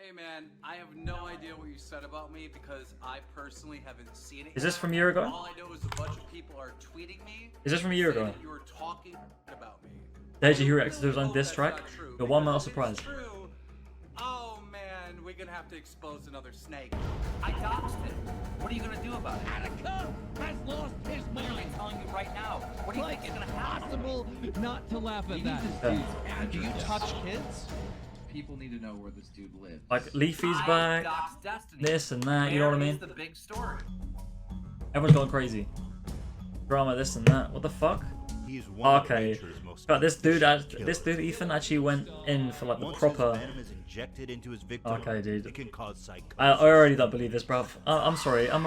Hey man, I have no idea what you said about me because I personally haven't seen it. Is this from a year ago? All I know is a bunch of people are tweeting me. Is this from a year ago? You were talking about me. Deji, who reacted to his own diss track? The one mile surprise. True. Oh man, we're gonna have to expose another snake. I doxed him. What are you gonna do about it? Etica has lost his mind. I'm telling you right now. What do you think is gonna happen? Possible not to laugh at that. Do you touch kids? People need to know where this dude lives. Like Leafy's back, this and that, you know what I mean? The big story. Everyone's going crazy. Drama, this and that. What the fuck? He's one of Okay. nature's most But this dude, killers. this dude Ethan actually went in for like the Once proper. his venom is injected into his victim, Okay, dude. it can cause psychosis. I already don't believe this, bruv. I'm sorry. And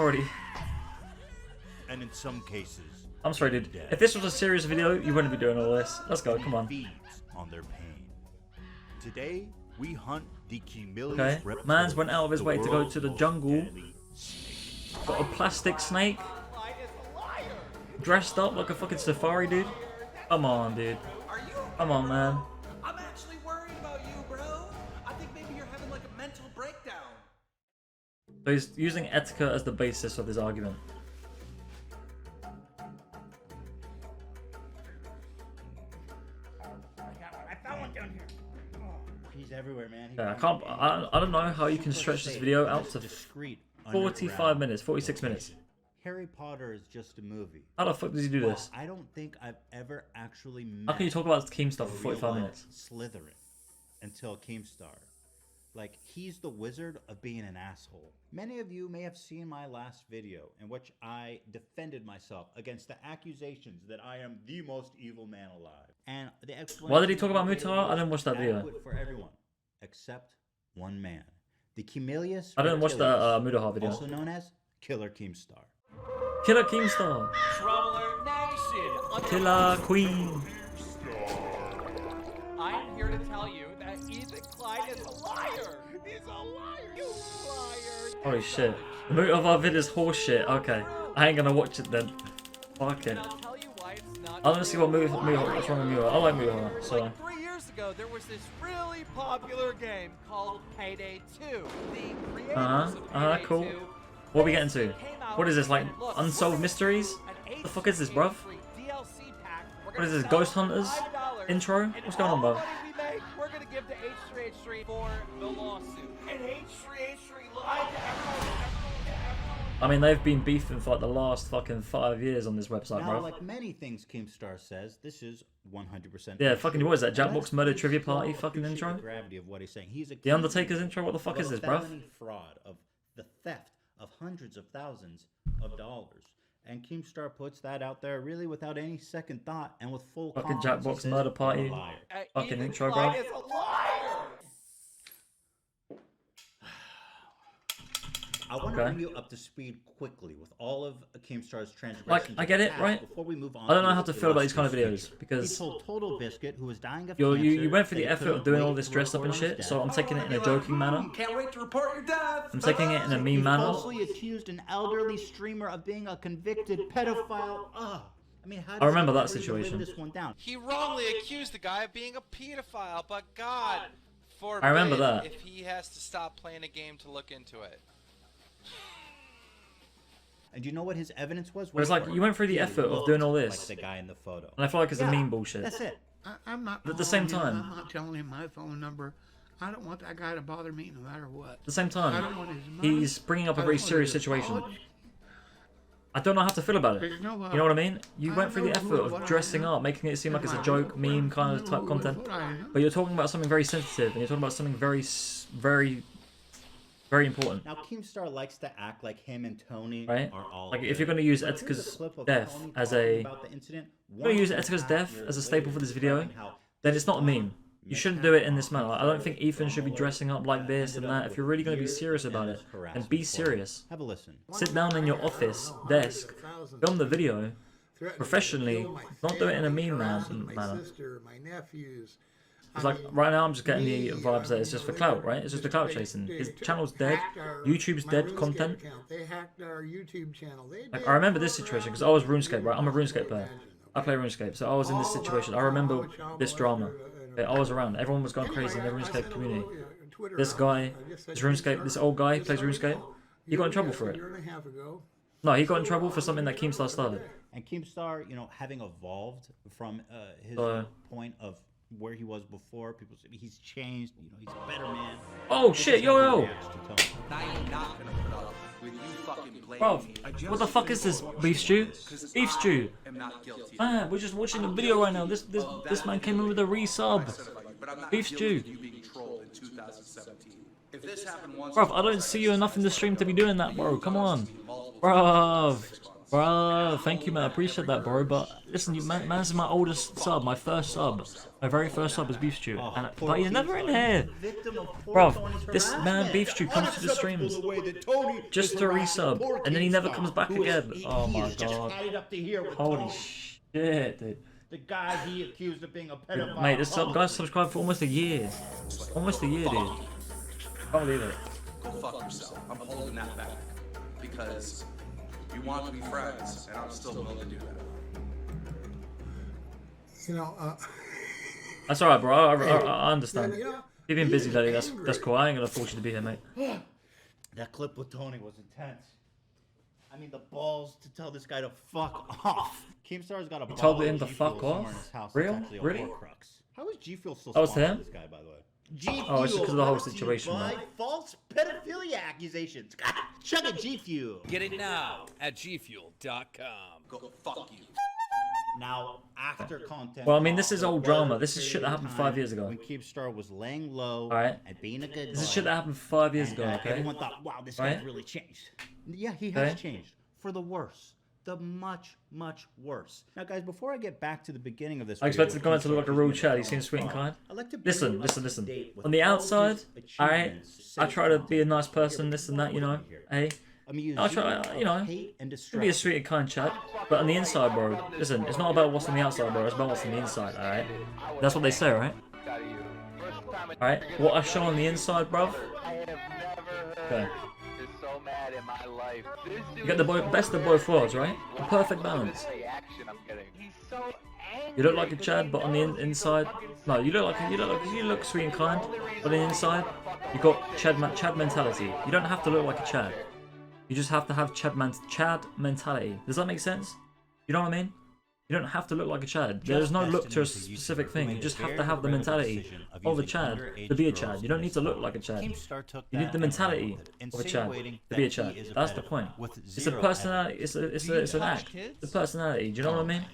in some cases, I'm sorry, dude. If this was a serious video, you wouldn't be doing all this. Let's go. Come on. feeds on their pain. Today, we hunt the Keemstar Okay. reptile, Mans went out of his the way to go world's to the most jungle. deadly snake. Got a plastic snake. Dressed up like a fucking safari, dude. Come on, dude. Are you? Come on, man. I'm actually worried about you, bro. I think maybe you're having like a mental breakdown. So he's using Etica as the basis of his argument. I found one down here. He's everywhere, man. Yeah, I don't know how you can stretch this video out to 45 minutes, 46 minutes. Harry Potter is just a movie. How the fuck does he do this? I don't think I've ever actually met. How can you talk about Keemstar a for 45 real-life minutes? Slytherin until Keemstar. Like, he's the wizard of being an asshole. Many of you may have seen my last video in which I defended myself against the accusations that I am the most evil man alive. And the Why did he talk about Mutar? I didn't watch that video. adequate for everyone except one man. The Chemelius I didn't watch the Mudahar video. also known as Killer Keemstar. Killer Keemstar. Troubler Nation. Killer Queen. I am here to tell you that Ethan Klein is a liar. He's a liar. You liar. Holy shit. The Mudahar vid is horseshit. Okay. I ain't gonna watch it then. Fuck it. I'll tell you why it's not. I want to see what what's wrong with Mudahar. I like Mudahar, so. Like 3 years ago, there was this really popular game called Payday 2. The creators of Payday Cool. 2, What are we getting to? came out What is this, like, and said, "Look, Unsolved we're Mysteries? gonna do an The fuck is this, bruv? free DLC pack. We're What is gonna this, sell Ghost it for Hunters $5, intro? and What's going on, all bro? the money we make, we're gonna give to H3H3 for the lawsuit. And H3H3 lied to everyone. I mean, they've been beefing for like the last fucking 5 years on this website, Now, bro. like many things Keemstar says, this is 100%. Yeah, fucking, what is that, And Jackbox let's Murder please Trivia still Party fucking appreciate intro? The gravity of what he's saying. He's The Undertaker's intro? What the fuck is this, bruv? felony fraud of the theft of hundreds of thousands of dollars. And Keemstar puts that out there really without any second thought and with full Fucking confidence. He Jackbox says, Murder "I'm a Party. liar." Fucking Ethan intro, Klein bro. is a liar. I want to Okay. bring you up to speed quickly with all of Keemstar's transgressions. Like, I get of it, the past right? Before we move on I don't know to how to his feel about these kind of illustrious videos, future. because he told Total Biscuit, who was dying of you cancer, went through that the he effort of couldn't doing all wait this to dressed up and report on shit, his so I'm death. taking it in a joking manner. Can't wait to report your death. I'm taking it in a He meme manner. falsely accused an elderly streamer of being a convicted pedophile. Ugh. I mean, how I remember does that he ever situation. live this one down? He wrongly accused the guy of being a pedophile, but God forbid I remember that. if he has to stop playing a game to look into it. And do you know what his evidence was? Whereas, like, you went through the He effort of looked doing all this. like the guy in the photo. And I feel like it's a Yeah, meme bullshit. That's it. I'm not. But at the same calling him, time- I'm not telling him my phone number. I don't want that guy to bother me no matter what. At the same I time, don't want his money. he's bringing up a I very don't want serious his situation. apology. I don't know how to feel about it. But you know what? You know what I mean? You I went through the know effort what of I dressing am. up, making it seem like it's a And joke, my meme kind of know type what content. I am. But you're talking about something very sensitive, and you're talking about something very, very important. Now, Keemstar likes to act like him and Tony Right? are all Like, if good. you're gonna use But here's a Etica's clip of death Tony as talking a- about the incident If you're gonna use 1.5 Etica's death years as a staple for this later, video, describing how then it's not a meme. You shouldn't do it in this manner. I don't think mishandled Ethan should be dressing up like this and that. If you're really going to be serious about it, then be serious. Have a listen. Sit down in your office desk, film the video professionally, not do it in a meme manner. My sister, my nephews. It's like, right now I'm just getting the vibes that it's just for clout, right? It's just the clout chasing. His channel's dead, YouTube's dead content. They hacked our YouTube channel. Like, I remember this situation because I was RuneScape, right? I'm a RuneScape player. I play RuneScape, so I was in this situation. I remember this drama. Okay, I was around. Everyone was going crazy in the I RuneScape sent a community. little, Twitter This out. guy, I just said this RuneScape, this old guy plays RuneScape. He got in trouble for a it. year and a half ago. No, he got in trouble for something that Keemstar started. And Keemstar, you know, having evolved from his point of where he was before, people say he's changed. You know, he's a better man. Oh shit, yo yo! Now you're not gonna put up with you fucking blaming Bro, me. what the fuck is this? Beef stew? Beef stew. I'm not guilty. Man, we're just watching a video right now. This man came in with a resub. But I'm not Beef guilty stew. of you being trolled in 2017. If this happened once, Bruv, I don't see you enough in the stream to be doing that, bro. Come on. Bruv. Bruv, thank you, man. I appreciate that, bro. But listen, man's my oldest sub, my first sub. My very first sub is Beef Stew. But he's never in here. Bruv, this man, Beef Stew, comes to the streams just to resub. And then he never comes back again. Oh my god. Holy shit, dude. The guy he accused of being a pedophile. Mate, this guy's subscribed for almost a year. Almost a year, dude. Can't believe it. go fuck yourself. I'm holding that back. Because you want to be friends, and I'm still willing to do that. You know, That's alright, bro. I understand. you know, You've been busy lately. That's cool. I ain't gonna force you to be here, mate. That clip with Tony was intense. I mean, the balls to tell this guy to fuck off. Keemstar's got a ball told him of to G fuck Fuel somewhere off? in his house. Real? It's actually a Really? Horcrux. How is G Fuel still That was sponsoring him? this guy, by the way? Oh, it's just because of the whole brought to you situation, by man. false pedophilia accusations. Check it, G Fuel. Get it now at gfuel.com. Go fuck you. Now, after content. Well, I mean, this is old drama. This is shit that happened 5 years ago. When Keemstar was laying low Alright. and being a good This is boy, shit that happened 5 years ago, and, okay? everyone thought, wow, this Right? guy's really changed. Yeah, he has Okay. changed. For the worse. The much, much worse. Now, guys, before I get back to the beginning of this I video, expected Gomank to look like a real Chad. He seems sweet and kind. I'd like to bring Listen, you up listen, to listen. date with On the all outside, his alright, achievements, I try to be a content. nice person, this and that, you know. Hey, I'll try, you know, hate and to be a sweet and kind Chad. But on the inside, bro, listen, it's not about what's on the outside, bro. It's about what's on the inside, alright? That's what they say, right? Alright, what I show on the inside, bro. Okay. You get the best of both worlds, right? The perfect balance. You look like a Chad, but on the inside, no, you look sweet and kind, but on the inside, you got Chad mentality. You don't have to look like a Chad. You just have to have Chad mentality. Does that make sense? You know what I mean? You don't have to look like a Chad. There's no look to a specific thing. You just have to have the mentality of a Chad to be a Chad. You don't need to look like a Chad. You need the mentality of a Chad to be a Chad. That's the point. It's a personality. It's an act. It's a personality. Do you know what I mean?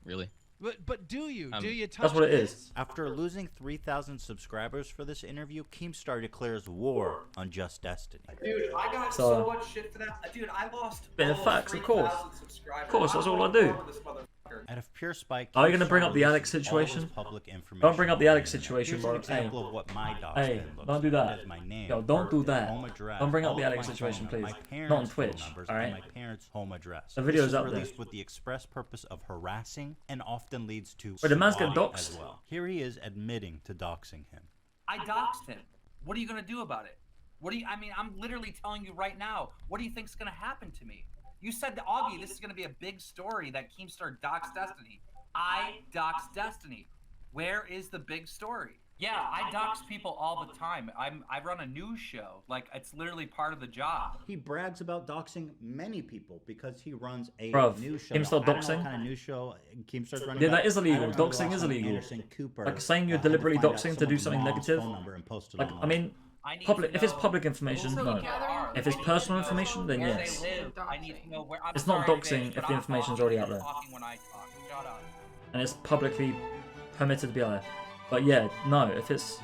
Really? But do you? Do you touch That's what it kids? is. After losing 3,000 subscribers for this interview, Keemstar declares war on Just Destiny. Dude, I got So- so much shit for that. Dude, I lost. Bit of all facts, of course. 3,000 subscribers. Of course, that's all I do. This motherfucker. Out of pure spite, Are you gonna bring Keemstar up the Alex releases all of his situation? public information Don't bring up the on Alex internet. situation, Here's bro. an example of what my dog's Hey, pen looks don't do like. that. It has my name, Yo, don't do birthday, that. home address, Don't bring up all the of Alex my situation, phone, please. my parents' Not on phone Twitch, numbers, alright? and my parents' home address. The video's This is up there. released with the express purpose of harassing and often leads to Wait, the man's swatting getting as doxxed? well. Here he is admitting to doxing him. I doxed him. What are you gonna do about it? I mean, I'm literally telling you right now. What do you think's gonna happen to me? You said to Augie, this is gonna be a big story that Keemstar doxed Destiny. I doxed Destiny. Where is the big story? Yeah, I dox people all the time. I run a news show. Like, it's literally part of the job. He brags about doxing many people because he runs a Bruv, news show. Keemstar Now, I don't know doxing? what kind of news show Keemstar's running. Yeah, about. that is illegal. I don't know Doxing is Ross illegal. Anderson Cooper, Like saying you're had to deliberately find out doxing to do someone's something mom's negative. phone number and post it Like, I online. mean, I need public. to If it's know public information, who no. they are. If it's I need personal to know information, then where yes. they live. I need to know where. I'm It's not sorry, doxing bitch, if but the I'm information's talking. already out You're there. talking when I talk. Shut up. And it's publicly permitted to be out there. But yeah, no. If it's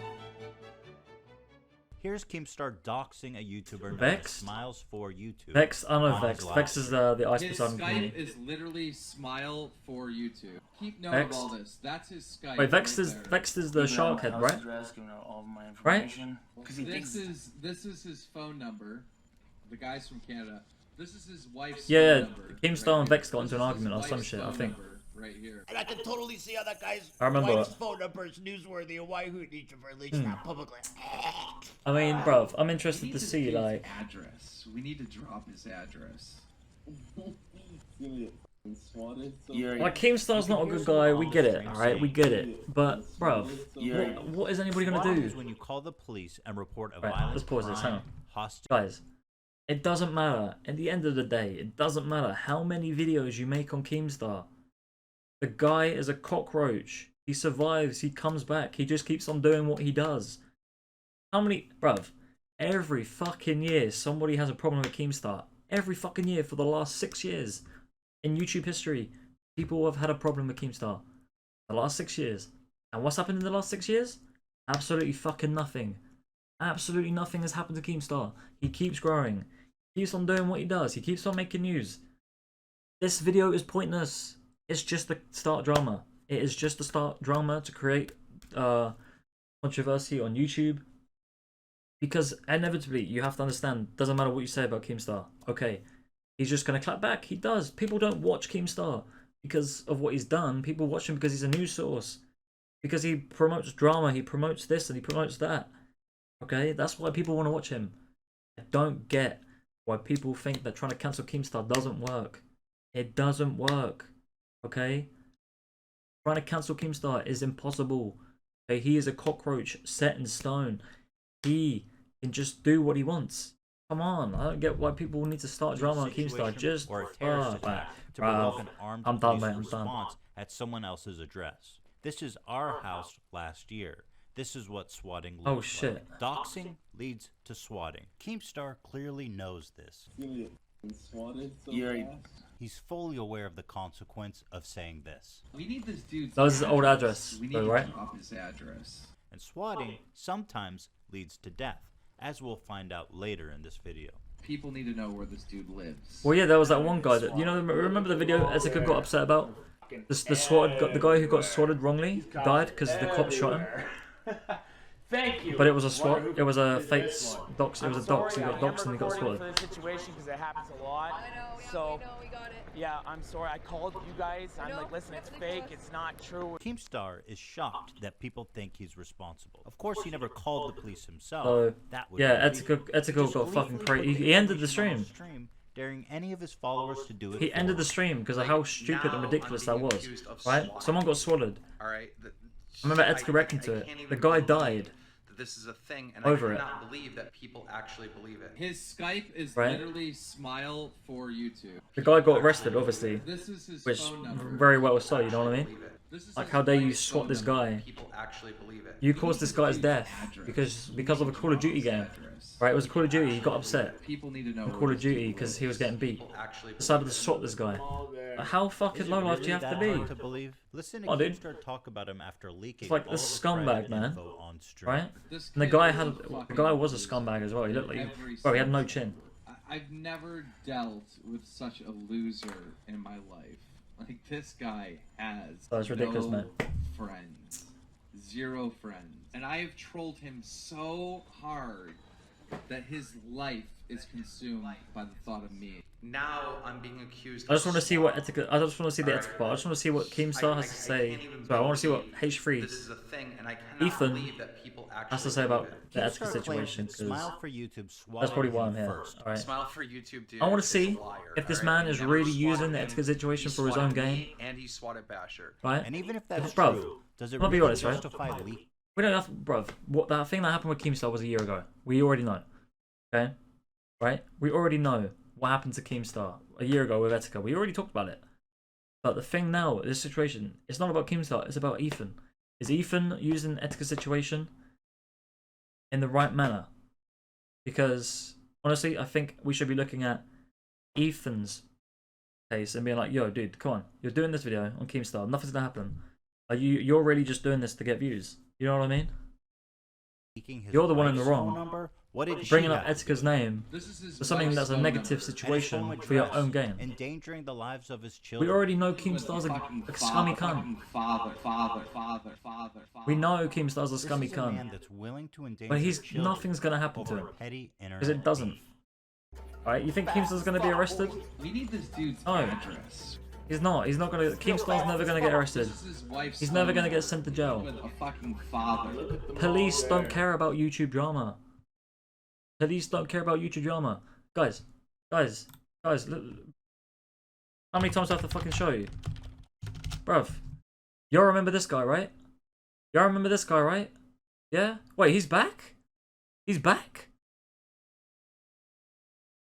Here's Keemstar doxing a YouTuber known Vex? as Smiles for YouTube. Vex, I know on his Vex. live Vex is stream. the ice His beside Skype community. is literally Smile for YouTube. Keep note Vex? of all this. That's his Skype. Wait, Vex right is there. Vex is the shark head, right? Right? This is his phone number. The guy's from Canada. This is his wife's Yeah, phone number. Keemstar and here. Vex got into This an is argument his or some wife's shit, I phone think. number Right here. And I can totally see how that guy's I remember wife's it. phone number is newsworthy and why he needs to release that publicly. I mean, bruv, I'm We interested need to to see get like. his address. We need to drop his address. Like, Keemstar's not a good guy, we get it, alright? We get it. But, bruv, what is anybody gonna Swatting do? is when you call the police and report a Right, violent let's pause this, hang crime, on. hostage. Guys, it doesn't matter. At the end of the day, it doesn't matter how many videos you make on Keemstar. The guy is a cockroach. He survives, he comes back, he just keeps on doing what he does. How many, bruv, every fucking year somebody has a problem with Keemstar. Every fucking year for the last 6 years. In YouTube history, people have had a problem with Keemstar. The last 6 years. And what's happened in the last 6 years? Absolutely fucking nothing. Absolutely nothing has happened to Keemstar. He keeps growing. He keeps on doing what he does. He keeps on making news. This video is pointless. It's just to start drama. It is just to start drama to create controversy on YouTube. Because inevitably, you have to understand, doesn't matter what you say about Keemstar. Okay, he's just going to clap back. He does. People don't watch Keemstar because of what he's done. People watch him because he's a news source. Because he promotes drama. He promotes this and he promotes that. Okay, that's why people want to watch him. I don't get why people think that trying to cancel Keemstar doesn't work. It doesn't work. Okay? Trying to cancel Keemstar is impossible. Okay, he is a cockroach set in stone. He can just do what he wants. Come on, I don't get why people need to start drama on Keemstar. Just or a terrorist attack to provoke an armed I'm done, police mate. I'm done. response at someone else's address. This is our house last year. This is what swatting looks Oh shit. like. Doxing leads to swatting. Keemstar clearly knows this. He's fully aware of the consequence of saying this. We need this dude's That was his old address, We need though, to right? keep up his address. And swatting sometimes leads to death, as we'll find out later in this video. People need to know where this dude lives. Well, yeah, there was that one guy that, you know, remember the video Etica got upset about? The guy who got swatted wrongly died because the cops shot him. Thank you. But it was a swat. It was a fake dox. It was a dox. He got doxed and he got For swatted. the situation, because it happens a lot. So, yeah, I'm sorry. I called you guys. I'm like, listen, it's fake. It's not true. Keemstar is shocked that people think he's responsible. Of course, he never called the police himself. So, That would yeah, be Etica illegal. got fucking crazy. He ended the stream. Daring any of his followers to do it. He ended the stream because of how stupid and ridiculous that was. Right? Someone got swatted. Alright? I remember Etica reacting to it. The guy died. This is a thing, and Over I it. cannot believe that people actually believe it. His Skype is Right. literally smile for YouTube. The guy got arrested, obviously, This is his which phone number. very well so. You know what I mean? This is Like, his how dare you wife's swat phone this number. guy? People actually believe it. You caused this guy's death because of a Call of Duty game. Right? It was a Call of Duty. He got upset. People need to know In where Call of this dude Duty because lives. he was getting beat. People actually Decided to swat this guy. How fucking low life do you have to be? To believe? Listen to Oh, dude. Keemstar talk about him after leaking. It's like all this of his scumbag, private man. info on stream. Right? This And the kid guy is had a the fucking guy was a loser. scumbag as well. He looked like Every bro, he had no single chin. I've never dealt with such a loser in my life. Like, this guy has That's ridiculous, no man. friends. 0 friends. And I have trolled him so hard that his life is consumed by the thought of me. Now I'm being accused. I just want to see what Etica. I just want to see the Etica part. I just want to see what Keemstar has to say. So I want to see what H3 This is a thing, and I cannot Ethan believe that people actually has to say about believe it. the Etica Keemstar situation claims because Smile for YouTube that's probably why I'm swatted him here. first. All right. Smile for YouTube, dude. I want to is see a liar, if this alright? man is He never really swatted using the him. Etica situation He for his own swatted game, me, and he swatted Basher. right? And even if that's Bruv, true, does it I'll be really honest, right? justify leak? We don't have, bruv. What that thing that happened with Keemstar was a year ago. We already know. Okay, right? We already know what happened to Keemstar a year ago with Etica. We already talked about it. But the thing now, this situation, it's not about Keemstar. It's about Ethan. Is Ethan using Etica's situation in the right manner? Because honestly, I think we should be looking at Ethan's case and being like, "Yo, dude, come on. You're doing this video on Keemstar. Nothing's gonna happen. You're really just doing this to get views. You know what I mean? Leaking his You're the one in the wife's wrong. phone number? What did Bringing she up have to Etica's do? name This is his for something wife's that's a phone negative number. And his situation home for your address, own game. endangering the lives of his We children. already know With Keemstar's the a fucking scummy father, cunt. father. We know Keemstar's a This scummy is a man cunt. that's willing to endanger But he's children nothing's gonna happen to over him a petty because it internet doesn't. beef. Alright, you think Keemstar's gonna be arrested? We need this dude's No. address. He's not. He's not gonna. Keemstar's never gonna get arrested. This is his wife's He's never phone gonna get number. sent to jail. With a fucking father. Police don't care about YouTube drama. Police don't care about YouTube drama. Guys, look, How many times do I have to fucking show you? Bruv. Y'all remember this guy, right? Y'all remember this guy, right? Yeah? Wait, he's back? He's back?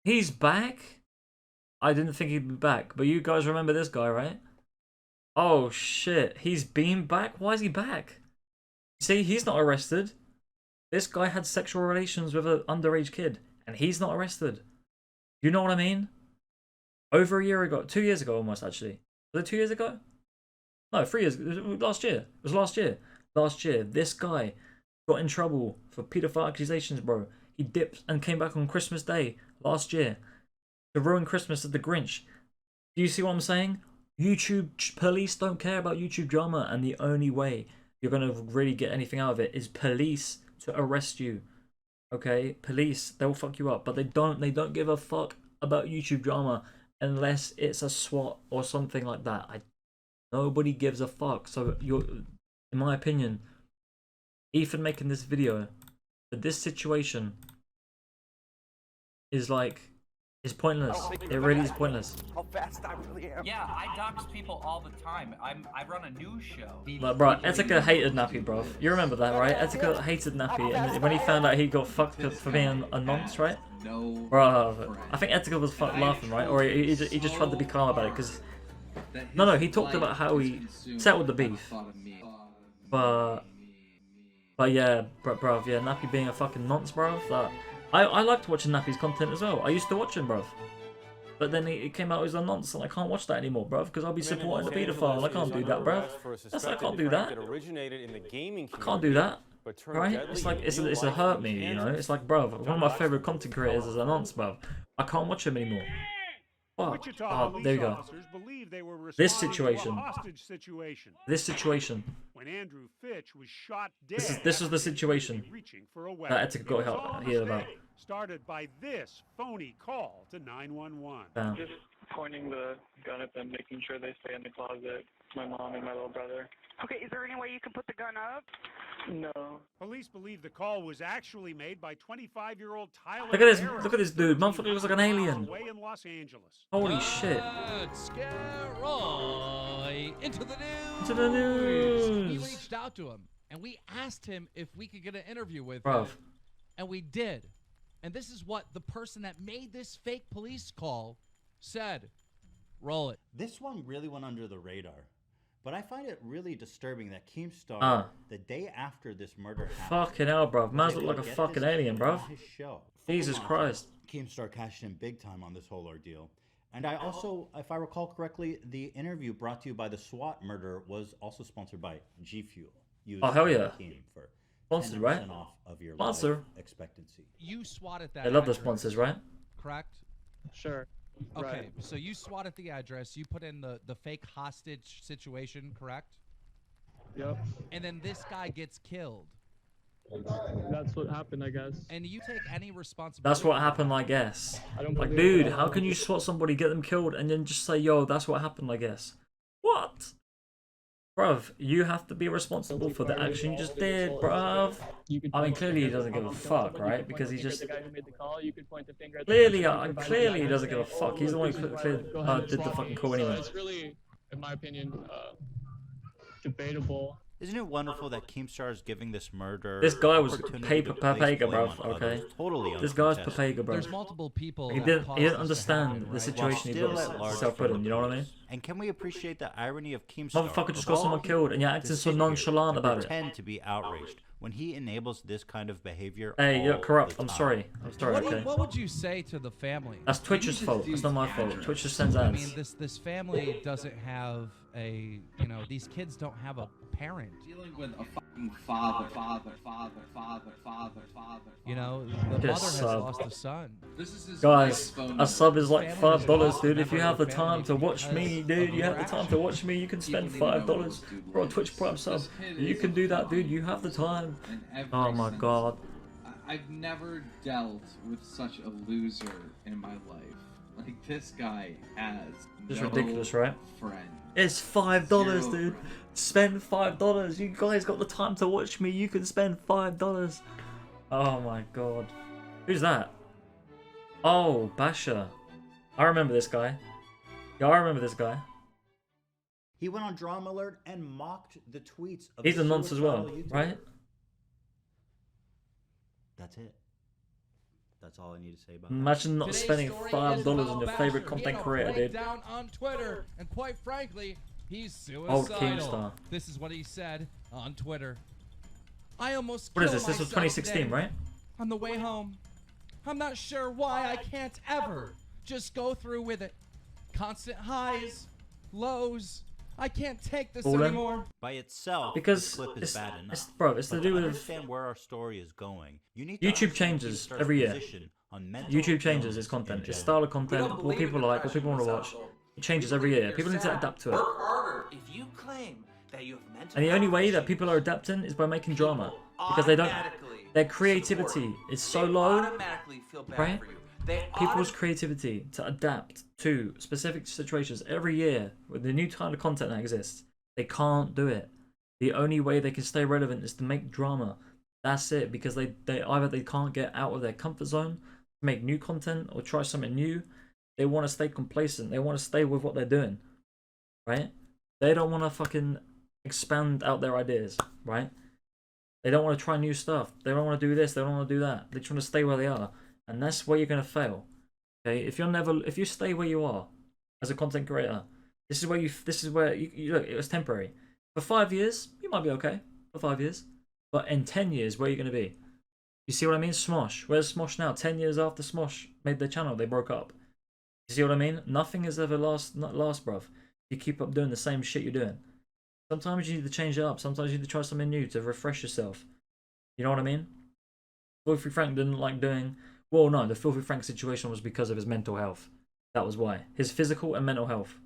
He's back? I didn't think he'd be back, but you guys remember this guy, right? Oh shit, he's been back? Why is he back? See, he's not arrested. This guy had sexual relations with an underage kid, and he's not arrested. You know what I mean? Over a year ago, 2 years ago almost actually. Was it 2 years ago? No, 3 years ago. Last year. It was last year. Last year, this guy got in trouble for paedophile accusations, bro. He dipped and came back on Christmas Day last year to ruin Christmas as the Grinch. Do you see what I'm saying? YouTube police don't care about YouTube drama, and the only way you're gonna really get anything out of it is police to arrest you. Okay, police, they'll fuck you up, but they don't give a fuck about YouTube drama unless it's a SWAT or something like that. Nobody gives a fuck. So in my opinion, Ethan making this video for this situation is pointless. It really is pointless. How fast I really am. Yeah, I dox people all the time. I run a news show. Like, bro, Etica hated Nappy, bro. You remember that, right? Etica hated Nappy, and when he found out he got fucked for being a nonce, right? No. Bro, I think Etica was laughing, right? Or he just tried to be calm about it, because... No, he talked about how he settled the beef. But yeah, bruv, yeah, Nappy being a fucking nonce, bruv, that... I liked watching Nappy's content as well. I used to watch him, bruv. But then it came out as a nonce, and I can't watch that anymore, bruv, because I'll be supporting the paedophile. I can't do that, bruv. I can't do that. I can't do that. Right? It's like, it's a hurt me, you know? It's like, bruv, one of my favourite content creators is a nonce, bruv. I can't watch him anymore. Fuck. Oh, there you go. This situation. This situation. When Andrew Fitch was shot dead. This was the situation that Etica got help here about. Started by this phony call to 911. Just pointing the gun at them, making sure they stay in the closet. My mom and my little brother. Okay, is there any way you can put the gun up? No. Police believe the call was actually made by 25-year-old Tyler. Look at this dude. Motherfucker looks like an alien. In Los Angeles. Holy shit. Let's get right into the news. Into the news. We reached out to him and we asked him if we could get an interview with Bruv. him. And we did. And this is what the person that made this fake police call said. Roll it. This one really went under the radar. But I find it really disturbing that Keemstar, the day after this murder happened... Fucking hell, bruv. Man's look like a fucking alien, bruv. Jesus Christ. Keemstar cashed in big time on this whole ordeal. And I also, if I recall correctly, the interview brought to you by the SWAT murder was also sponsored by G Fuel. Oh, hell yeah. For Sponsored, right? off of your Sponsor. life expectancy. You swatted that. They love the address, sponsors, right? Correct? Sure. Okay, Right. so you swatted the address, you put in the fake hostage situation, correct? Yep. And then this guy gets killed. That's what happened, I guess. And you take any responsibility? That's what happened, I guess. I don't Like, believe dude, that. how can you swat somebody, get them killed, and then just say, yo, that's what happened, I guess? What? Bruv, you have to be responsible for the action you just did, bruv. I mean, clearly he doesn't give a fuck, right? Because he just... Clearly he doesn't give a fuck. He's the one who did the fucking call anyway. It's really, in my opinion, debatable. Isn't it wonderful that Keemstar is giving this murder... This guy was opportunity to place Papega, blame bruv, on okay? others, totally This guy's uncontested. Papega, There's bruv. multiple people. He that didn't caused this to understand happen, the right? situation he Still got at large himself put in, you know what I mean? And can we appreciate the irony of Keemstar? Motherfucker just got someone killed, and you're acting so nonchalant about it. Pretend to be outraged when he enables this kind of behavior. Hey, you're all corrupt. the I'm time. sorry. I'm sorry, okay? What would you say to the family? That's Twitch's fault. It's not my fault. Twitch just sends I ads. mean, this family doesn't have a, these kids don't have a parent. Dealing with a fucking father. You know, the mother Just has lost a son. This is his Guys, phone a sub is like Family is $5, awesome. dude. If you have the Family time to watch because me, of dude, you your have the time to watch me, you can spend $5 for a Twitch Prime sub. You can do that, dude. You have the time. Oh my god. I've never dealt with such a loser in my life. Like, this guy has It's no ridiculous, right? friend. It's $5, dude. Spend $5. You guys got the time to watch me. You can spend $5. Oh my god. Who's that? Oh, Basha. I remember this guy. Yeah, I remember this guy. He went on Drama Alert and mocked the tweets of He's the a nonce as well, suicidal YouTuber. right? That's it. That's all I need to say about Imagine not Today's spending story $5 is on about your Basher. favorite He content had a creator, dude. breakdown on Twitter, and quite frankly, he's Old suicidal. Keemstar. This is what he said on Twitter. I almost What is killed this? This was myself 2016, today. right? On the way home. I'm not sure why I can't ever just go through with it. Constant highs, lows. I can't take this All in. anymore. By itself, Because the clip is bad enough. it's to But do with understand where our story is going. You need to YouTube understand changes Keemstar's every year. position on mental YouTube changes illness its in content, its general. style of content, what people like, what people want to watch. It changes every year. People need to adapt to it. Work harder. If you claim that you have mental And the only health way that issues, people are adapting is by making drama. Because they don't. automatically Their creativity is so they low, automatically feel bad right? for you. They People's creativity to adapt to specific situations every year with the new kind of content that exists, they can't do it. The only way they can stay relevant is to make drama. That's it, because they either they can't get out of their comfort zone, make new content, or try something new. They want to stay complacent. They want to stay with what they're doing, right? They don't want to fucking expand out their ideas, right? They don't want to try new stuff. They don't want to do this. They don't want to do that. They just want to stay where they are, and that's where you're gonna fail. Okay, if you stay where you are as a content creator, this is where you look. It was temporary. For 5 years, you might be okay. For 5 years, but in 10 years, where are you gonna be? You see what I mean? Smosh. Where's Smosh now? 10 years after Smosh made their channel, they broke up. You see what I mean? Nothing is ever last, bruv. You keep up doing the same shit you're doing. Sometimes you need to change it up. Sometimes you need to try something new to refresh yourself. You know what I mean? Filthy Frank didn't like doing... Well, no, the Filthy Frank situation was because of his mental health. That was why. His physical and mental health.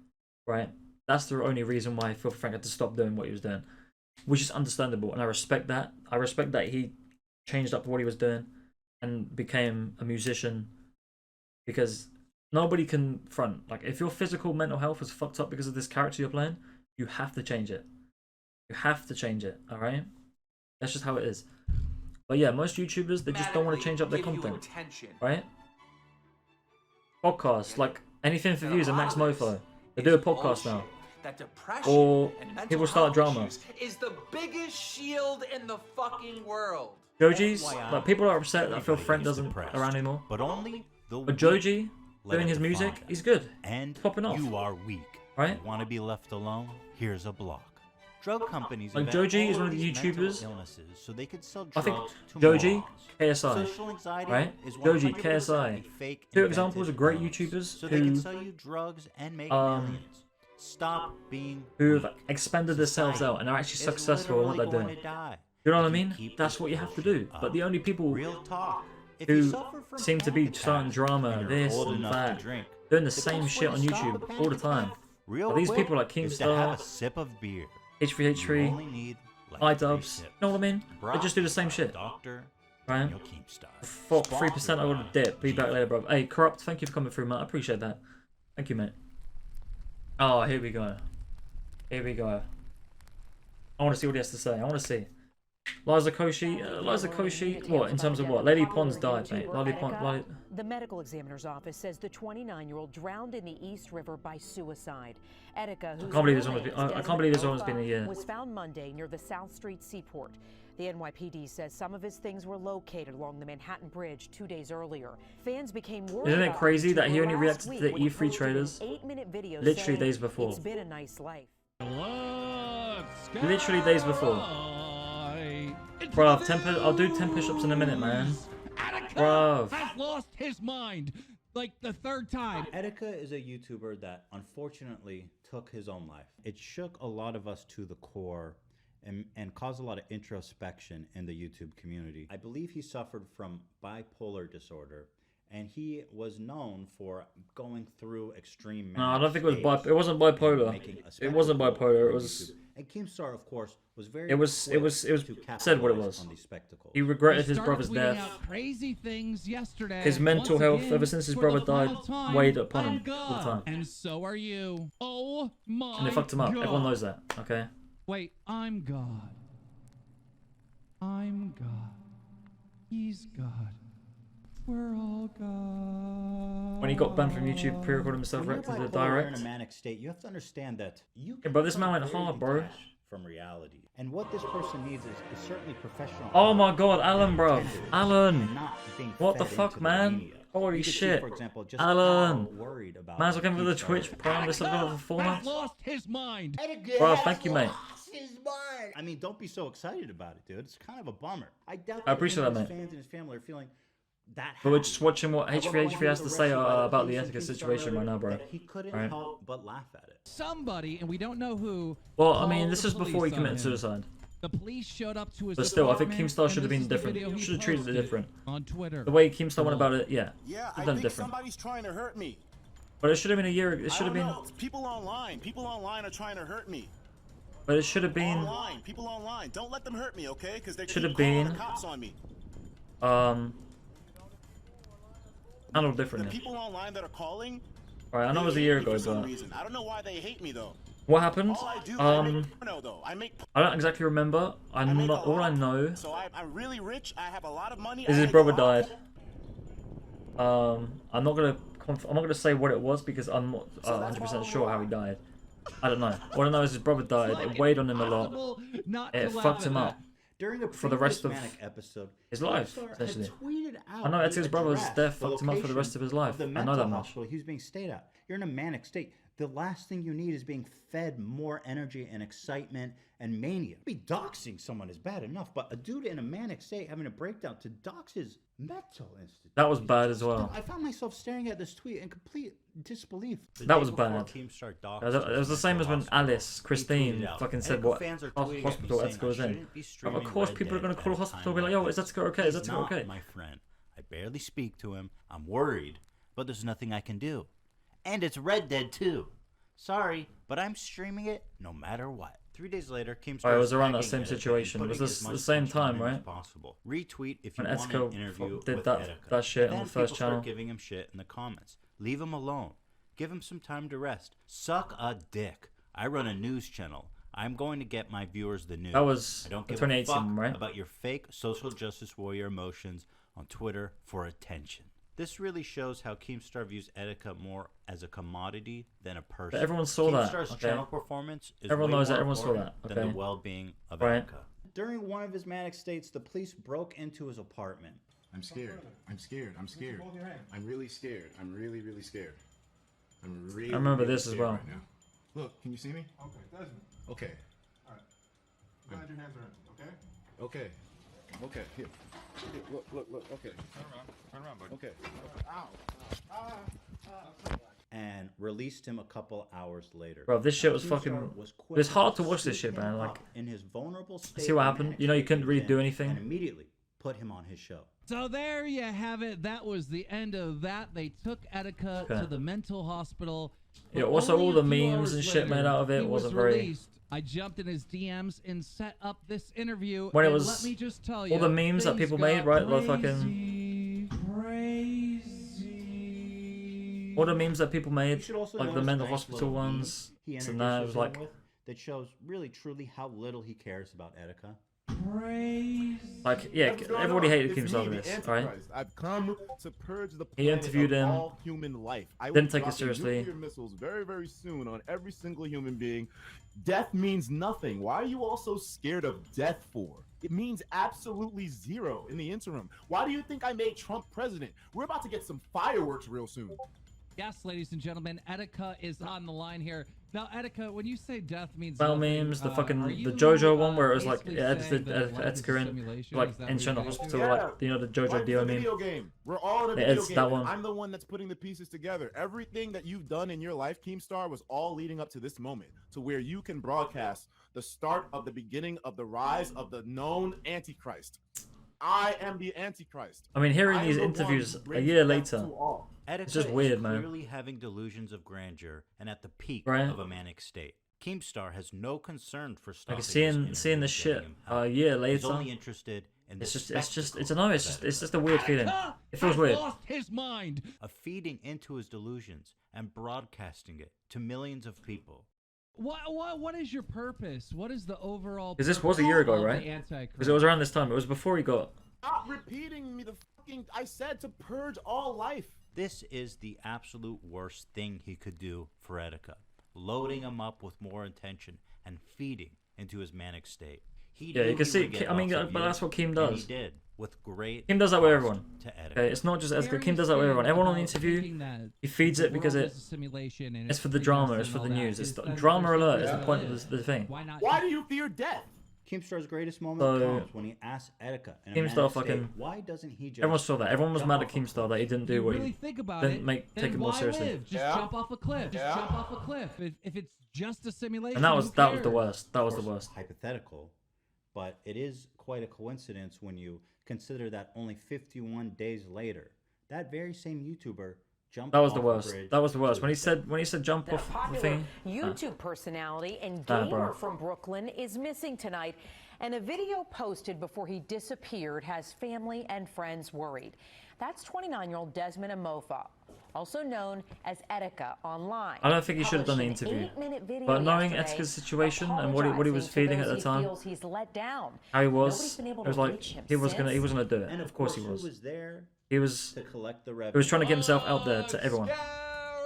Right? That's the only reason why Filthy Frank had to stop doing what he was doing. Which is understandable, and I respect that. I respect that he changed up what he was doing and became a musician. Because nobody can front. Like, if your physical mental health is fucked up because of this character you're playing, you have to change it. You have to change it, alright? That's just how it is. But yeah, most YouTubers, they just don't want to change up their content. Right? Podcasts, like anything for views and Max Mofo. They do a podcast now. That depression Or and mental people start health drama. issues is the biggest shield in the fucking world. Joji's, like people are upset that Phil Frank doesn't around anymore. But only the But Joji, let doing it his define music, them. he's good. And Popping off. you are weak. Right? Want to be left alone? Here's a block. Drug companies Like invent Joji all is one of the these mental YouTubers. illnesses so they could sell I think drugs to Joji, morons. KSI, Social anxiety right? is Joji, 100% KSI. a fake Two invented examples of great illness, YouTubers so they can who sell you drugs and make millions. Stop being who've weak. expanded themselves out and are actually successful in what they're doing. You know what I mean? That's what you have to do. But the only people Real talk. If you who suffer from seem to be panic starting attacks drama, and you're this old and enough to that, drink, doing the the same best shit way on to stop a YouTube panic all the time. attack real But these quick people like is to have a Keemstar, sip of beer. H3H3, You only need like 3 iDubbbz, sips. you know what I mean? They just do the same Brought shit. by Dr. Right? Daniel Keemstar. For 3% I would have dipped. Be back later, bro. Hey, Corrupt, thank you for coming through, mate. I appreciate that. Thank you, mate. Oh, here we go. Here we go. I want to see what he has to say. I want to see. Liza Koshy, what, in terms of what? Lady Pons died, mate. The medical examiner's office says the 29-year-old drowned in the East River by suicide. Etica, whose I can't believe this one's been a year. was found Monday near the South Street Seaport. The NYPD says some of his things were located along the Manhattan Bridge 2 days earlier. Fans became worried. Isn't it about crazy that he YouTuber only last reacted to week the when he E3 posted trailers an 8-minute video literally saying, days before? "It's been a nice life." Literally days before. Bruv, I'll do 10 push-ups in a minute, man. Bruv. Has lost his mind like the third time. Etica is a YouTuber that unfortunately took his own life. It shook a lot of us to the core and caused a lot of introspection in the YouTube community. I believe he suffered from bipolar disorder, and he was known for going through extreme. No, I don't think it was it wasn't bipolar. It wasn't bipolar. It was. And Keemstar, of course, was very. It was said what it was. He regretted his brother's death. Crazy things yesterday. His mental health, ever since his brother died, weighed upon him all the time. And so are you. Oh my. And they fucked him up. God. Everyone knows that. Okay. Wait, I'm God. I'm God. He's God. We're all God. When he got banned from YouTube, pre-recorded himself When right to you're the bipolar, you're in direct. a manic state, you have to understand that you Yeah, can bro, this man become went very hard, bro. detached from reality. And what this person needs is certainly professional. Oh my help god, and Alan, bro. tenders, Alan. and not being What the fed fuck, into the man? mania. Holy You could see, shit. for example, just Alan. how worried about Man's looking for the Keemstar Twitch is. Prime. This looking for 4 months. Lost his mind. Bro, thank you, mate. I mean, don't be so excited about it, dude. It's kind of a bummer. I doubt I appreciate that that, his mate. fans and his family are feeling that But we're happy. just watching what At one point, H3 he has was to say arrested by about the police in Etica Keemstar situation right now, bro. that he couldn't Right. help but laugh at it. Somebody, and we don't know who. Well, I mean, called this the is before he police on committed him. suicide. The police showed up to his But still, I think apartment, Keemstar and should have this been is the different. video he Should have treated it posted different. on Twitter. The way Keemstar went about it, yeah. Yeah, Should have I done think different. somebody's trying to hurt me. But it should have been a year. It should have been. People online are trying to hurt me. But it should have been. People online. Don't let them hurt me, okay? Because they Should keep have calling been. the cops on me. Handled The differently. people online that are calling. Alright, I know it was a they year hate me ago, for some but reason. I don't know why they hate me though. what happened? All I do, I make porno, though. I don't exactly remember. I'm not. All I know So I'm really rich. I have a lot of money. is I his make brother a lot. died. I'm not gonna. I'm not gonna say what it was because I'm not 100% sure how he died. I don't know. All I know is his brother died. It weighed on him a lot. It fucked him up During a for the rest of manic episode, his life, Keemstar had essentially. tweeted out I know the Etica's brother's address, death the fucked him up for the rest of his life. of the I know mental that much. hospital he was being stayed at. You're in a manic state. The last thing you need is being fed more energy and excitement and mania. Be doxing someone is bad enough, but a dude in a manic state having a breakdown to dox his mental institute. That was bad as well. I found myself staring at this tweet in complete disbelief. That was bad. Keemstar It was the same as when Alice, Christine, tweeted out, fucking said Etica what fans are tweeting at me hospital saying Etica I was in. shouldn't be streaming Of course, Red people are Dead gonna call at the a hospital, time be like, like "Yo, this. is Etica okay? Is He's Etica not okay?" my friend. I barely speak to him. I'm worried, but there's nothing I can do. And it's Red Dead 2. Sorry, but I'm streaming it no matter what. 3 days later, Keemstar it was around that tagging same Etica situation. and It was putting as the much same attention on time, him right? as possible. Retweet if you When want Etica an interview did with that Etica. shit on Then the first people start channel. giving him shit in the comments. Leave him alone. Give him some time to rest. Suck a dick. I run a news channel. I'm going to get my viewers the news. That was I don't the give a 2018 fuck one, right? about your fake social justice warrior emotions on Twitter for attention. This really shows how Keemstar views Etica more as a commodity than a person. But everyone saw that, Keemstar's okay? channel performance is Everyone way knows that, more everyone saw important that, than okay? the well-being of Right. Etica. During one of his manic states, the police broke into his apartment. I'm scared. I'm scared. I'm scared. I'm really scared. I'm really, really scared. I'm really. I remember really this as scared well. Right now. Look, can you see me? Okay, Desmond. Okay. All right. Glad your hands are empty, okay? Okay. Okay. Here. Here. Look. Okay. Turn around, buddy. Okay. Ow. And released him a couple hours later. Bro, this shit was Keemstar fucking. was It was quick hard to to watch this scoop shit, man. him Like, up in his vulnerable state see what of happened? manic You know, you state couldn't really within, do anything. And immediately put him on his show. So there you have it. That was the end of that. They took Etica Okay. to the mental hospital. Yeah, But also only all the a few memes hours and shit made later, out of it he wasn't was very- released. I jumped in his DMs and set up this interview. When it and was let me just tell all you, the memes that things people got made, right? The crazy, fucking crazy. all the memes that people made, You should also like the notice mental a nice hospital little meme ones. he So now it was introduces like, him with that shows really truly how little he cares about Etica. yeah, What's going everybody on? hated It's Keemstar me, for the this, right? Antichrist. I've come to purge the He planet interviewed of him, all human life. I will didn't be take it dropping seriously. nuclear missiles very, very soon on every single human being. Death means nothing. Why are you all so scared of death for? It means absolutely zero in the interim. Why do you think I made Trump president? We're about to get some fireworks real soon. Yes, ladies and gentlemen, Etica is on the line here. Now, Etica, when you say death means Well, nothing, memes, the are fucking you, the JoJo one where it was like basically edited saying that life is a Etica in simulation? like Is that entering the what you're hospital, Yeah. like you know the JoJo Life's Dio a meme. video game. We're all in a Yeah, video it's game. that and one. I'm the one that's putting the pieces together. Everything that you've done in your life, Keemstar, was all leading up to this moment, to where you can broadcast the start of the beginning of the rise of the known Antichrist. I am the Antichrist. I mean, hearing I am these the one interviews who a brings year death later, to all. Etica it's just is weird, man. clearly having delusions of grandeur and at the peak Right. of a manic state. Keemstar has no concern for stopping Like this seeing interview this and shit getting him a help. year He's later. only interested in the It's just spectacle no, of it's Etica. just a weird feeling. It feels weird. Lost his mind. Of feeding into his delusions and broadcasting it to millions of people. What is your purpose? What is the overall? Because this was a year ago, purpose of right? the Antichrist? Because it was around this time. It was before he got. Stop repeating me the fucking. I said to purge all life. This is the absolute worst thing he could do for Etica, loading him up with more attention and feeding into his manic state. Yeah, you can see. I mean, but that's what Keem does. He did with great. Keem does that with everyone. To Etica. Okay, it's not just Etica. Keem does that with everyone. Everyone on the interview, he feeds it because it's for the drama. It's for the news. It's the drama alert. Is the point of the thing. Why do you fear death? Keemstar's greatest moment comes when he asks Etica in a Keemstar manic fucking. state, why doesn't he just Everyone saw that. Everyone was mad at Keemstar that he didn't do what really he think about didn't it, take it more seriously. Just jump off a cliff. Just jump off a cliff. If it's just a simulation, And that was the who worst. That was the worst. Hypothetical, but it is quite a coincidence when you consider that only 51 days later, that very same YouTuber jumped That was the off a worst. bridge That was the worst. to When he his said jump off the Popular thing. YouTube personality and Nah, gamer bro. from Brooklyn is missing tonight, and a video posted before he disappeared has family and friends worried. That's 29-year-old Desmond Amofa, also known as Etica online. I don't think he should have done the interview. But knowing Etica's situation and what he was feeling at the time, he's let down. how he was, Nobody's been able it was to like reach him he was gonna since. do it. And Of course he who was. was there He was to collect the he revenue. was trying to get himself out there to everyone.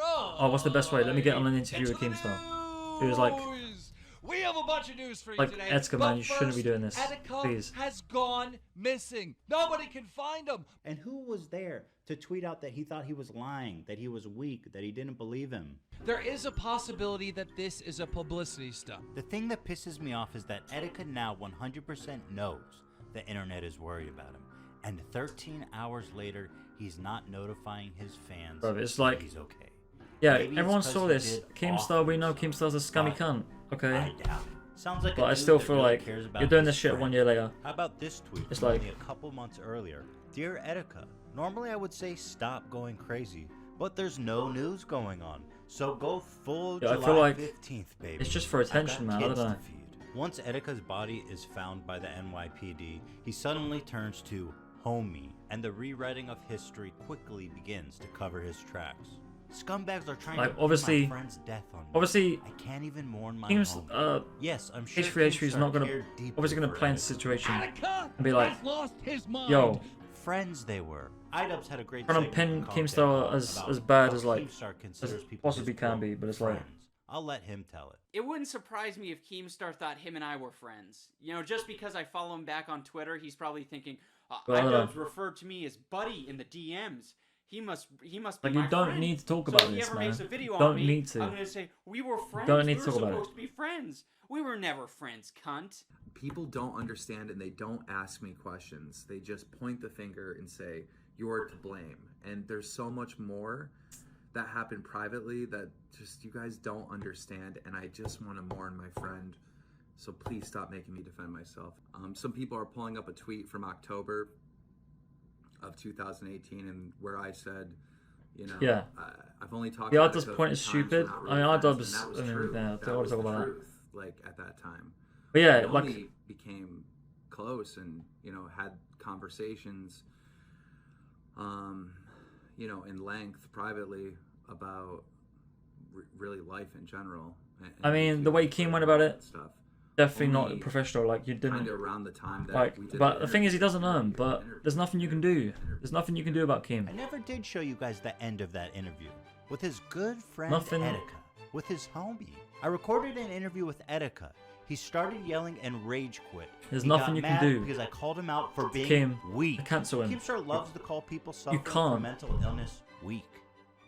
Oh, what's the best way? Let me get on an interview with Keemstar. He was like, We have a bunch of news for you like, today. Etica, man, you shouldn't be first, doing this. Etica Please. has gone missing. Nobody can find him. And who was there to tweet out that he thought he was lying, that he was weak, that he didn't believe him? There is a possibility that this is a publicity stunt. The thing that pisses me off is that Etica now 100% knows the internet is worried about him. And 13 hours later, he's not notifying his fans Bro, it's like, that he's okay. yeah, Maybe it's everyone 'cause saw he this. did Keemstar, we know Keemstar's a scummy but cunt. Okay. I doubt it. Sounds like But a I dude still that feel really like cares about you're doing his this shit friends. 1 year later. How about this tweet It's from like- only a couple months earlier? Dear Etica, normally I would say stop going crazy, but there's no news going on. So go full Yeah, I July feel like 15th, baby. it's just for I've got attention, man. I kids don't know. to feed. Once Etica's body is found by the NYPD, he suddenly turns to homie, and the rewriting of history quickly begins to cover his tracks. Scumbags are trying Like, to pin obviously- my friend's death on me. obviously, I can't even mourn my Keemstar, homie. Yes, I'm sure H3H3 is not Keemstar gonna cared deeply obviously gonna for play into Etica. the situation Etica and be like, has lost his mind. yo, Friends they were. IDubbbz had a great trying to segment pin with Content Keemstar about as bad how as like Keemstar as considers people possibly his, can quote, be, but it's like, friends. I'll let him tell it. It wouldn't surprise me if Keemstar thought him and I were friends. You know, just because I follow him back on Twitter, he's probably thinking, Well, I don't IDubbbz know. referred to me as buddy in the DMs. He must be like my you don't friend. need to talk So about if he this, ever man. makes a video You on don't me, need to. I'm gonna say we were friends. don't need we to were talk about it. supposed to be friends. We were never friends, cunt. People don't understand and they don't ask me questions. They just point the finger and say, you're to blame. And there's so much more that happened privately that just you guys don't understand. And I just want to mourn my friend. So please stop making me defend myself. Some people are pulling up a tweet from October of 2018 and where I said, you know, Yeah. I've only talked The about IDubbbz it point is times we're stupid. not I mean, really friends, IDubbbz, and that was I mean, true. yeah, I That don't want was to talk the about that. truth, like at that time. But yeah, We like, only became close and, you know, had conversations, you know, in length privately about really life in general. And I mean, the way Keem went about it, stuff. definitely Only not professional. Like you didn't. Kinda around the time that like, we did but the the thing is, he doesn't know him. But there's nothing you can do. There's nothing you can do about Keem. I never did show you guys the end of that interview with his good friend Nothing- Etica, with his homie. I recorded an interview with Etica. He started yelling and rage quit. There's He nothing got you can mad do. because I called him out for being Keem, weak. cancel him. Keemstar loves to call people suffering from can't. mental illness weak.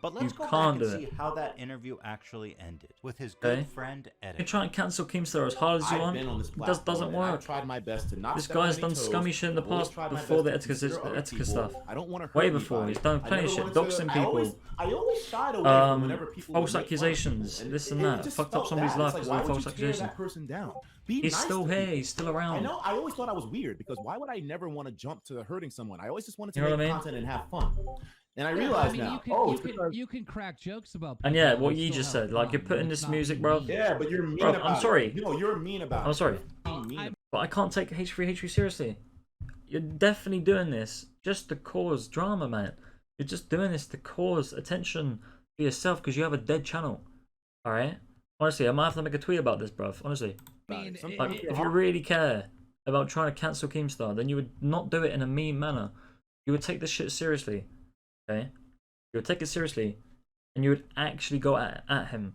But let's You go back can't and do see it. how that interview actually ended with his good Okay? friend You Etica. can try and cancel Keemstar as hard as you I've want. been on this It platform, doesn't and work. I've tried my best to not This step on guy's any done toes. scummy shit in the I've always past tried my before the best to Etica consider other Etica people. stuff. I don't want to hurt Way before. anybody. He's done I plenty of never shit, wanted doxing to- people. I always shied away from whenever people False would make fun of people. accusations, And this and it that. just Fucked up felt somebody's bad. life It's like, because why of a would false you tear accusation. that person down? Be He's nice still to here. people. He's still I around. know. I always thought I was weird because why would I never want to jump to hurting someone? I always just wanted to You know what make I mean? content and have fun. And I Yeah, realize I mean, now. you can, oh, you, it's can, because- you can crack jokes about people. And yeah, and what still you just have said, like you're fun. putting It's this not music, bro. Yeah, but you're mean Bro, about I'm it. sorry. No, you're mean about it. I'm sorry. You're mean But I can't take H3H3 seriously. You're definitely doing this just to cause drama, man. You're just doing this to cause attention for yourself because you have a dead channel. Alright? Honestly, I might have to make a tweet about this, bruv. Honestly. I mean, Like, if you really care about trying to cancel Keemstar, then you would not do it in a mean manner. You would take this shit seriously. Okay? you would take it seriously, and you would actually go at him,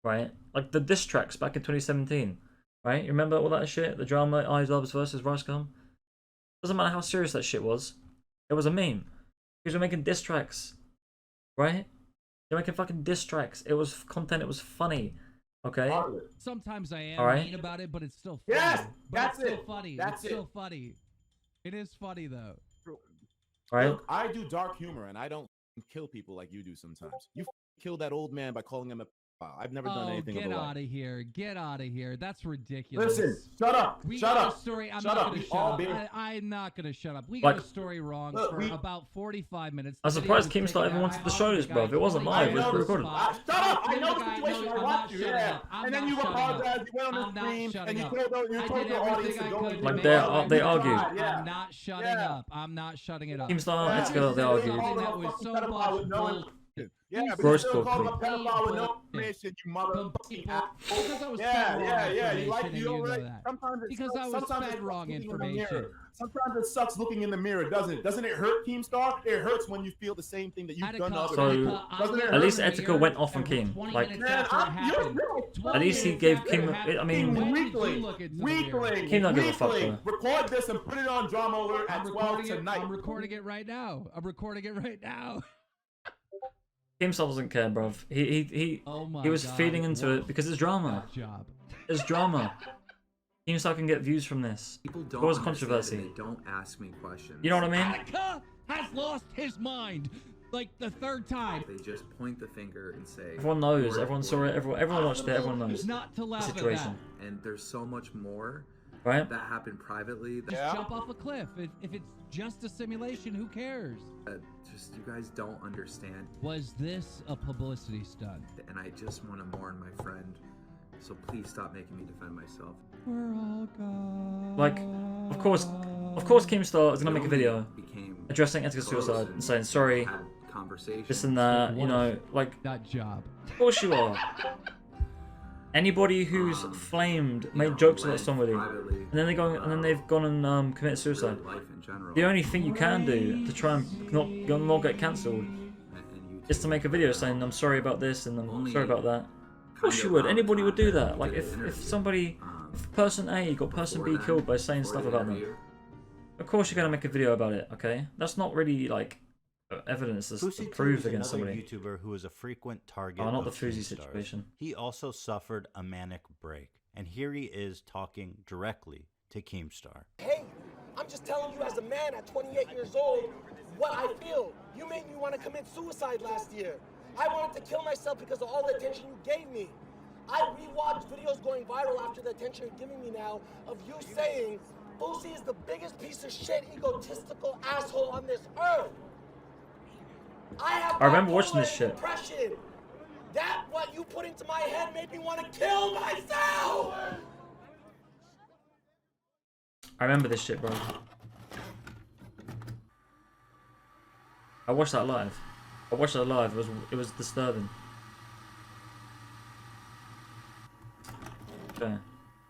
right? Like the diss tracks back in 2017, right? You remember all that shit? The drama, iDubbbz versus Rascom? Doesn't matter how serious that shit was. It was a meme. Because we're making diss tracks, right? They're making fucking diss tracks. It was content. It was funny. Okay. Sometimes I am All right. mean about it, but it's still funny. Yes, but that's it's still it. funny. That's it's it. still funny. It is funny though. Right. Look, I do dark humor, and I don't kill people like you do sometimes. You killed that old man by calling him a pedophile. I've never done anything of Get the out like. of here. Get out of here. That's ridiculous. Listen, shut up. We Shut got up. a story. I'm Shut not up. going We to shut all up. been- I'm not going to shut up. We Like- got a story wrong Look, for about 45 minutes. I'm surprised Keemstar even wanted to show this, bro. It wasn't live. It was pre-recorded. Shut up! I know the situation. I watched you. Yeah. And then you apologized. You went on the stream and you told the audience to go. Like they argued. I'm not shutting up. I'm not shutting it up. Keemstar, Etica, they argued. That was so much bull. Yeah, but Gross you still talk, called him a pedophile with no information, you motherfucking asshole. Because I was Yeah, fed wrong yeah, yeah. You information like and you you don't know really. that. Sometimes it Because sucks- I was sometimes fed it wrong sucks looking in the information. mirror. Sometimes it sucks looking in the mirror, doesn't it? Doesn't it hurt, Keemstar? It hurts when you feel the same thing that you've done to other So people. Doesn't it at hurt? least Etica went off on Keem. Like at least he gave Keem. I mean, Weakling. Keem don't give a fuck. Weakling. Bro. Record this and put it on Drama Alert at 12 tonight. I'm recording it right now. Keemstar doesn't care, bro. He was feeding into it because it's drama. It's drama. Keemstar can get views from this. People don't Cause understand controversy. and they don't ask me questions. You know what I mean? Etica has lost his mind like the third time. They just point the finger and say. Everyone knows. "You're Everyone saw it. Everyone watched it. Everyone knows Not to the laugh at situation. And there's so much more Right? that happened privately. That, Just jump off a cliff. If it's just a simulation, who cares? just you guys don't understand. Was this a publicity stunt? And I just want to mourn my friend. So please stop making me defend myself. We're all gone. Like, of course, Keemstar is gonna make a video addressing Etica's suicide and saying sorry, this and that. You know, like that job. Of course you are. Anybody who's flamed, made jokes about somebody, and then they've gone and committed suicide. The only thing you can do to try and not get cancelled is to make a video saying I'm sorry about this and I'm sorry about that. Of course you would. Anybody would do that. Like if person A got person B killed by saying stuff about them, of course you're gonna make a video about it. Okay, that's not really like evidence that's Fousey proved is against another somebody. YouTuber who is a frequent target Oh, not of the Fousey Keemstar's. situation. He also suffered a manic break, and here he is talking directly to Keemstar. Hey, I'm just telling you as a man at 28 years old what I feel. You made me want to commit suicide last year. I wanted to kill myself because of all the attention you gave me. I rewatched videos going viral after the attention you're giving me now of you saying Fousey is the biggest piece of shit, egotistical asshole on this earth. I remember watching this shit. Depression. That what you put into my head made me want to kill myself. I remember this shit, bro. I watched that live. It was disturbing. Okay.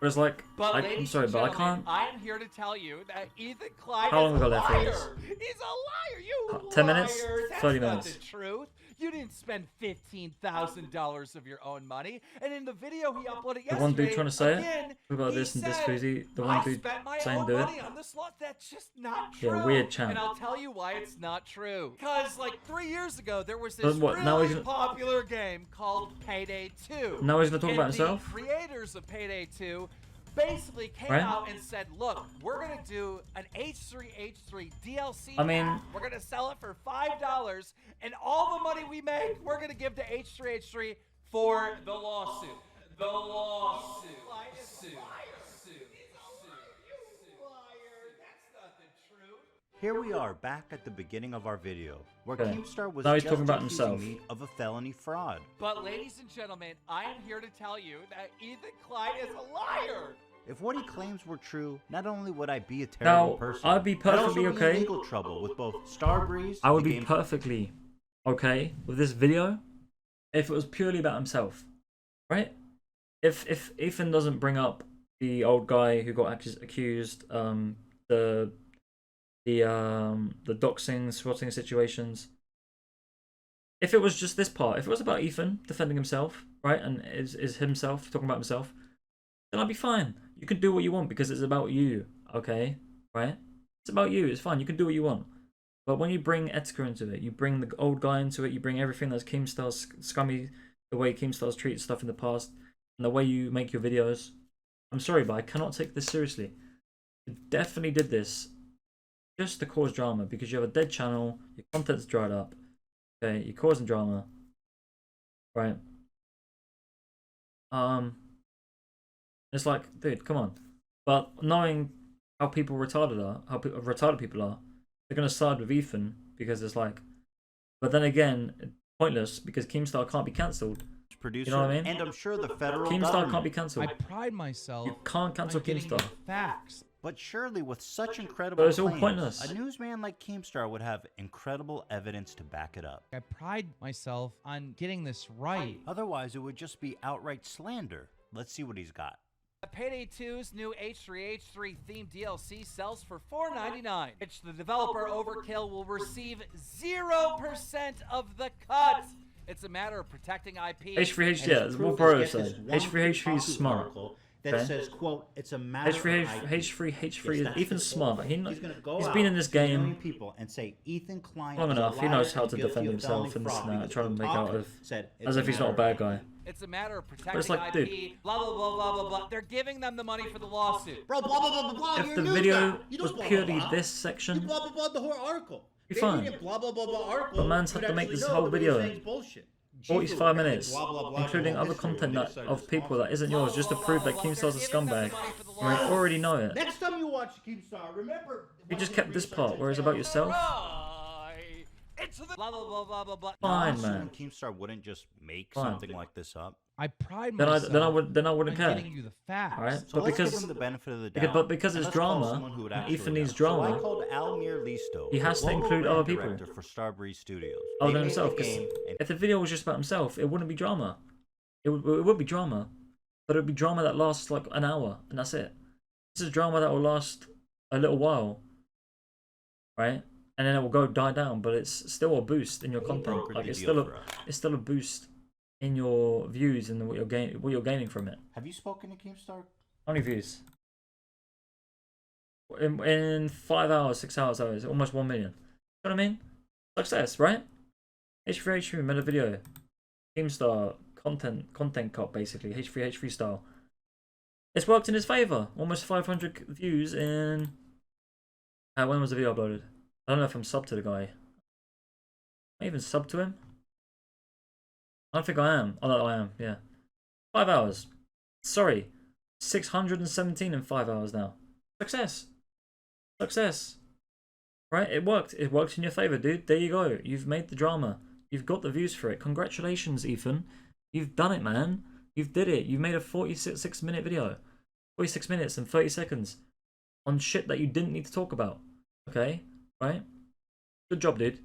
But it's like, But I'm ladies sorry, and but I gentlemen, can't. I am here to tell you that Ethan Klein How long is we a got left for liar. this? He's a liar. You 10 minutes? liars. That's 30 not minutes. the truth. You didn't spend $15,000 of your own money, and in the video he uploaded yesterday, The one dude trying to say again, it about he this and this said, Fousey. The one I dude spent my saying own do it. money on the slot. That's just not true. Yeah, weird chant. And I'll tell you why it's not true. Because like 3 years ago, there was But this what, now really he's gonna- popular game called Payday 2. Now he's gonna talk And about himself? The creators of Payday 2 basically came Right? out and said, look, we're going to do an H3H3 DLC I mean- pack. We're going to sell it for $5, and all the money we make, we're going to give to H3H3 for the lawsuit. The lawsuit. Here we are back at the beginning of our video, where Okay. Keemstar was Now he's just talking about accusing himself. me of a felony fraud. But ladies and gentlemen, I am here to tell you that Ethan Klein is a liar. If what he claims were true, not only would I be a terrible Now, person, I'd be perfectly I'd also be in okay. legal trouble with both Starbreeze. I would the be game- perfectly okay with this video if it was purely about himself, right? If Ethan doesn't bring up the old guy who got accused, the doxing, swatting situations, If it was just this part, if it was about Ethan defending himself, right, and is himself talking about himself, then I'd be fine. You can do what you want because it's about you, okay, right? It's about you. It's fine. You can do what you want. But when you bring Etica into it, you bring the old guy into it, you bring everything that's Keemstar's scummy, the way Keemstar's treated stuff in the past, and the way you make your videos. I'm sorry, but I cannot take this seriously. You definitely did this just to cause drama because you have a dead channel, your content's dried up, okay, you're causing drama, right? It's like, dude, come on. But knowing how people retarded are, how retarded people are, they're gonna side with Ethan because it's like, but then again, pointless because Keemstar can't be cancelled. Producer, You know what I mean? and I'm sure the federal Keemstar government can't be cancelled. I pride myself. You can't cancel on getting Keemstar. you facts. But surely, with such incredible But it's all claims, pointless. a newsman like Keemstar would have incredible evidence to back it up. I pride myself on getting this right. Otherwise, it would just be outright slander. Let's see what he's got. Payday 2's new H3H3 themed DLC sells for $4.99, which the developer Overkill will receive 0% of the cut. It's a matter of protecting IP. H3H, yeah, it's what Bro said. H3H3 is smart. That Okay. says, quote, it's a matter H3 is Ethan's smart. He's gonna go He's out been in this to a million game people and say Ethan Klein long is a enough. He liar knows how and to guilty defend of himself felony and this fraud and that, because trying to make out Occam of said it's as a if he's not a matter bad of guy. It's a matter of protecting But it's like, IP, dude. blah, blah, blah, blah, blah, blah. They're giving them the money for the lawsuit. Bro, blah, blah, blah, blah, blah. If You're the a news video guy. You don't was blah, blah, purely blah. this You section, blah, blah, blah, the whole article. Be They fine. didn't blah, blah, blah, blah article. But man's you had to would make this actually whole know that what you're video saying is bullshit. 45 minutes, Blah, blah, blah, including blah, other history content when they that, decided of to people sponsor that isn't yours, just to prove that Keemstar's a scumbag. You might already know it. Next time you watch Keemstar, remember. You just kept this part where it's about yourself. Right. It's the blah, blah, blah, blah, blah, blah. Fine, Assuming man. Keemstar wouldn't just make Fine. something like this up. I pride Then myself. I wouldn't on care. getting you the facts. Alright, So but let's give because him the benefit of the because- doubt. but because and it's let's call drama, someone who would and actually Ethan needs know. So I drama, called Almir Listo, he has to global include brand other people. director for Starbreeze Studios. other They than made himself. the 'Cause game, and if the video was just about himself, it wouldn't be drama. It would be drama, but it would be drama that lasts like an hour, and that's it. This is drama that will last a little while, right? And then it will go die down, but it's still a boost in your content. brokered Like the it's deal still for us. it's still a boost in your views and what you're gaining from it. Have you spoken to Keemstar? How many views? In 5 hours, 6 hours, almost 1 million. You know what I mean? Success, right? H3H3 made a video. Keemstar content cop basically. H3H3 style. It's worked in his favor. Almost 500 views in. When was the video uploaded? I don't know if I'm subbed to the guy. Am I even subbed to him? I don't think I am. Oh no, I am. Yeah. 5 hours. Sorry. 617 in 5 hours now. Success. Success. Right? It worked. It worked in your favor, dude. There you go. You've made the drama. You've got the views for it. Congratulations, Ethan. You've done it, man. You've did it. You've made a 46-minute video. 46 minutes and 30 seconds on shit that you didn't need to talk about. Okay? Right? Good job, dude.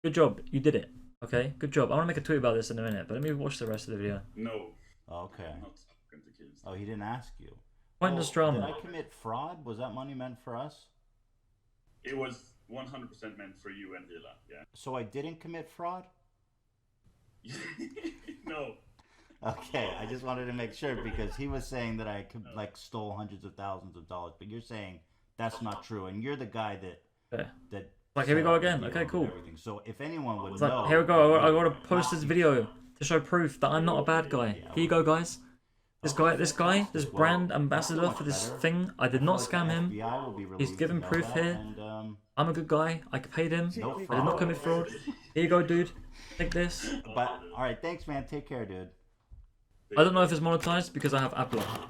Good job. You did it. Okay? Good job. I want to make a tweet about this in a minute, but let me watch the rest of the video. No. Okay. I'm not spoken to Keemstar. Oh, he didn't ask you. Pointless drama. Did I commit fraud? Was that money meant for us? It was 100% meant for you and Hila, yeah. So I didn't commit fraud? No. Okay, I just wanted to make sure because he was saying that I like stole hundreds of thousands of dollars, but you're saying that's not true, and you're the guy that Like, here we go set up the again. deal Okay, and cool. everything. So if anyone would It's know, like, here we go. I got to post this video to show proof that I'm not a bad guy. Here you go, guys. This guy, this brand ambassador for this thing, I did not scam him. He's given proof here. I'm a good guy. I paid him. I did not commit fraud. Here you go, dude. Take this. But all right, thanks, man. Take care, dude. I don't know if it's monetized because I have ad block.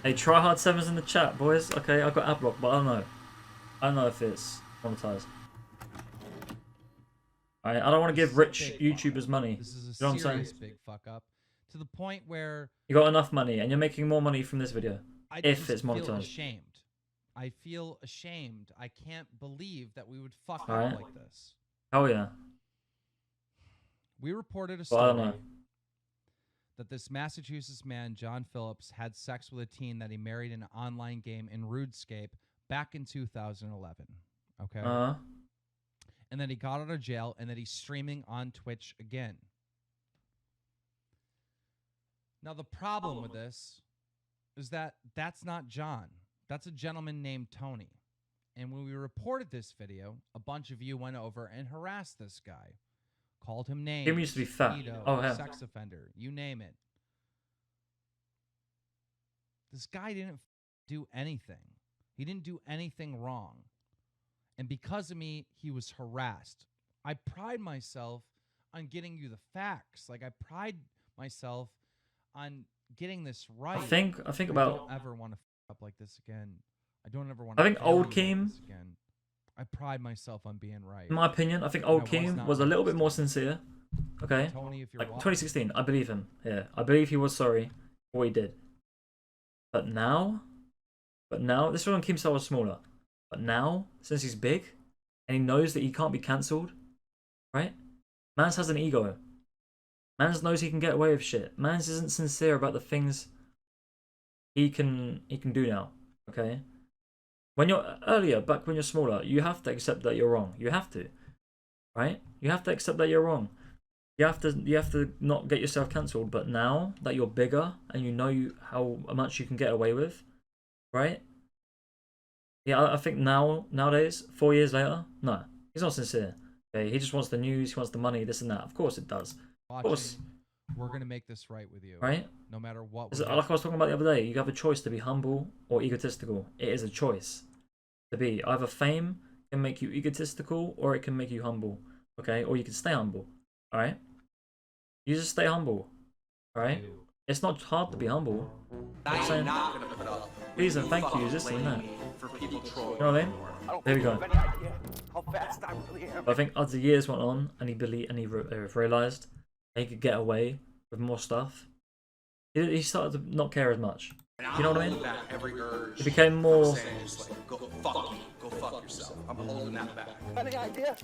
Hey, tryhard7's in the chat, boys. Okay, I got ad block, but I don't know. I don't know if it's monetized. Alright, I don't want to give rich YouTubers money. This is a You know what I'm saying? serious big fuck up. To the point where You got enough money, and you're making more money from this video. I If just it's feel monetized. ashamed. I feel ashamed. I can't believe that we would fuck Alright. up like this. Oh yeah. We reported a Well, I don't story know. that this Massachusetts man, John Phillips, had sex with a teen that he married in an online game in RudeScape back in 2011. Okay. Uh-huh. and then he got out of jail, and then he's streaming on Twitch again. Now, the problem with this is that that's not John. That's a gentleman named Tony. And when we reported this video, a bunch of you went over and harassed this guy. Called him names. Him used to be fat. Pedo, Oh, him. sex offender, you name it. This guy didn't do anything. He didn't do anything wrong. And because of me, he was harassed. I pride myself on getting you the facts. Like, I pride myself on getting this right. I think about. I don't ever want to up like this again. I don't ever want I to. think old Keem. Again. I pride myself on being right. In my opinion, I think old Keem was a little bit more sincere. Okay, Tony, if you're like watching. 2016, I believe him. Yeah, I believe he was sorry for what he did. But now, this is when Keemstar was smaller. But now, since he's big, and he knows that he can't be cancelled, right? Mans has an ego. Mans knows he can get away with shit. Mans isn't sincere about the things he can do now. Okay. When you're back when you're smaller, you have to accept that you're wrong. You have to, right? You have to accept that you're wrong. You have to not get yourself cancelled. But now that you're bigger and you know how much you can get away with, right? Yeah, I think nowadays, 4 years later, no, he's not sincere. Okay, he just wants the news, he wants the money, this and that. Of course it does. Of course. We're gonna make this right with you, right? No matter what. Like I was talking about the other day, you have a choice to be humble or egotistical. It is a choice to be. Either fame can make you egotistical or it can make you humble. Okay, or you can stay humble. All right, you just stay humble. All right, it's not hard to be humble. I'm saying, please and thank you, this and that. You know what I mean? There we go. I think as the years went on, and he realized he could get away with more stuff, he started to not care as much. You know what I mean? It became more. Go fuck yourself. I'm holding that back. Any idea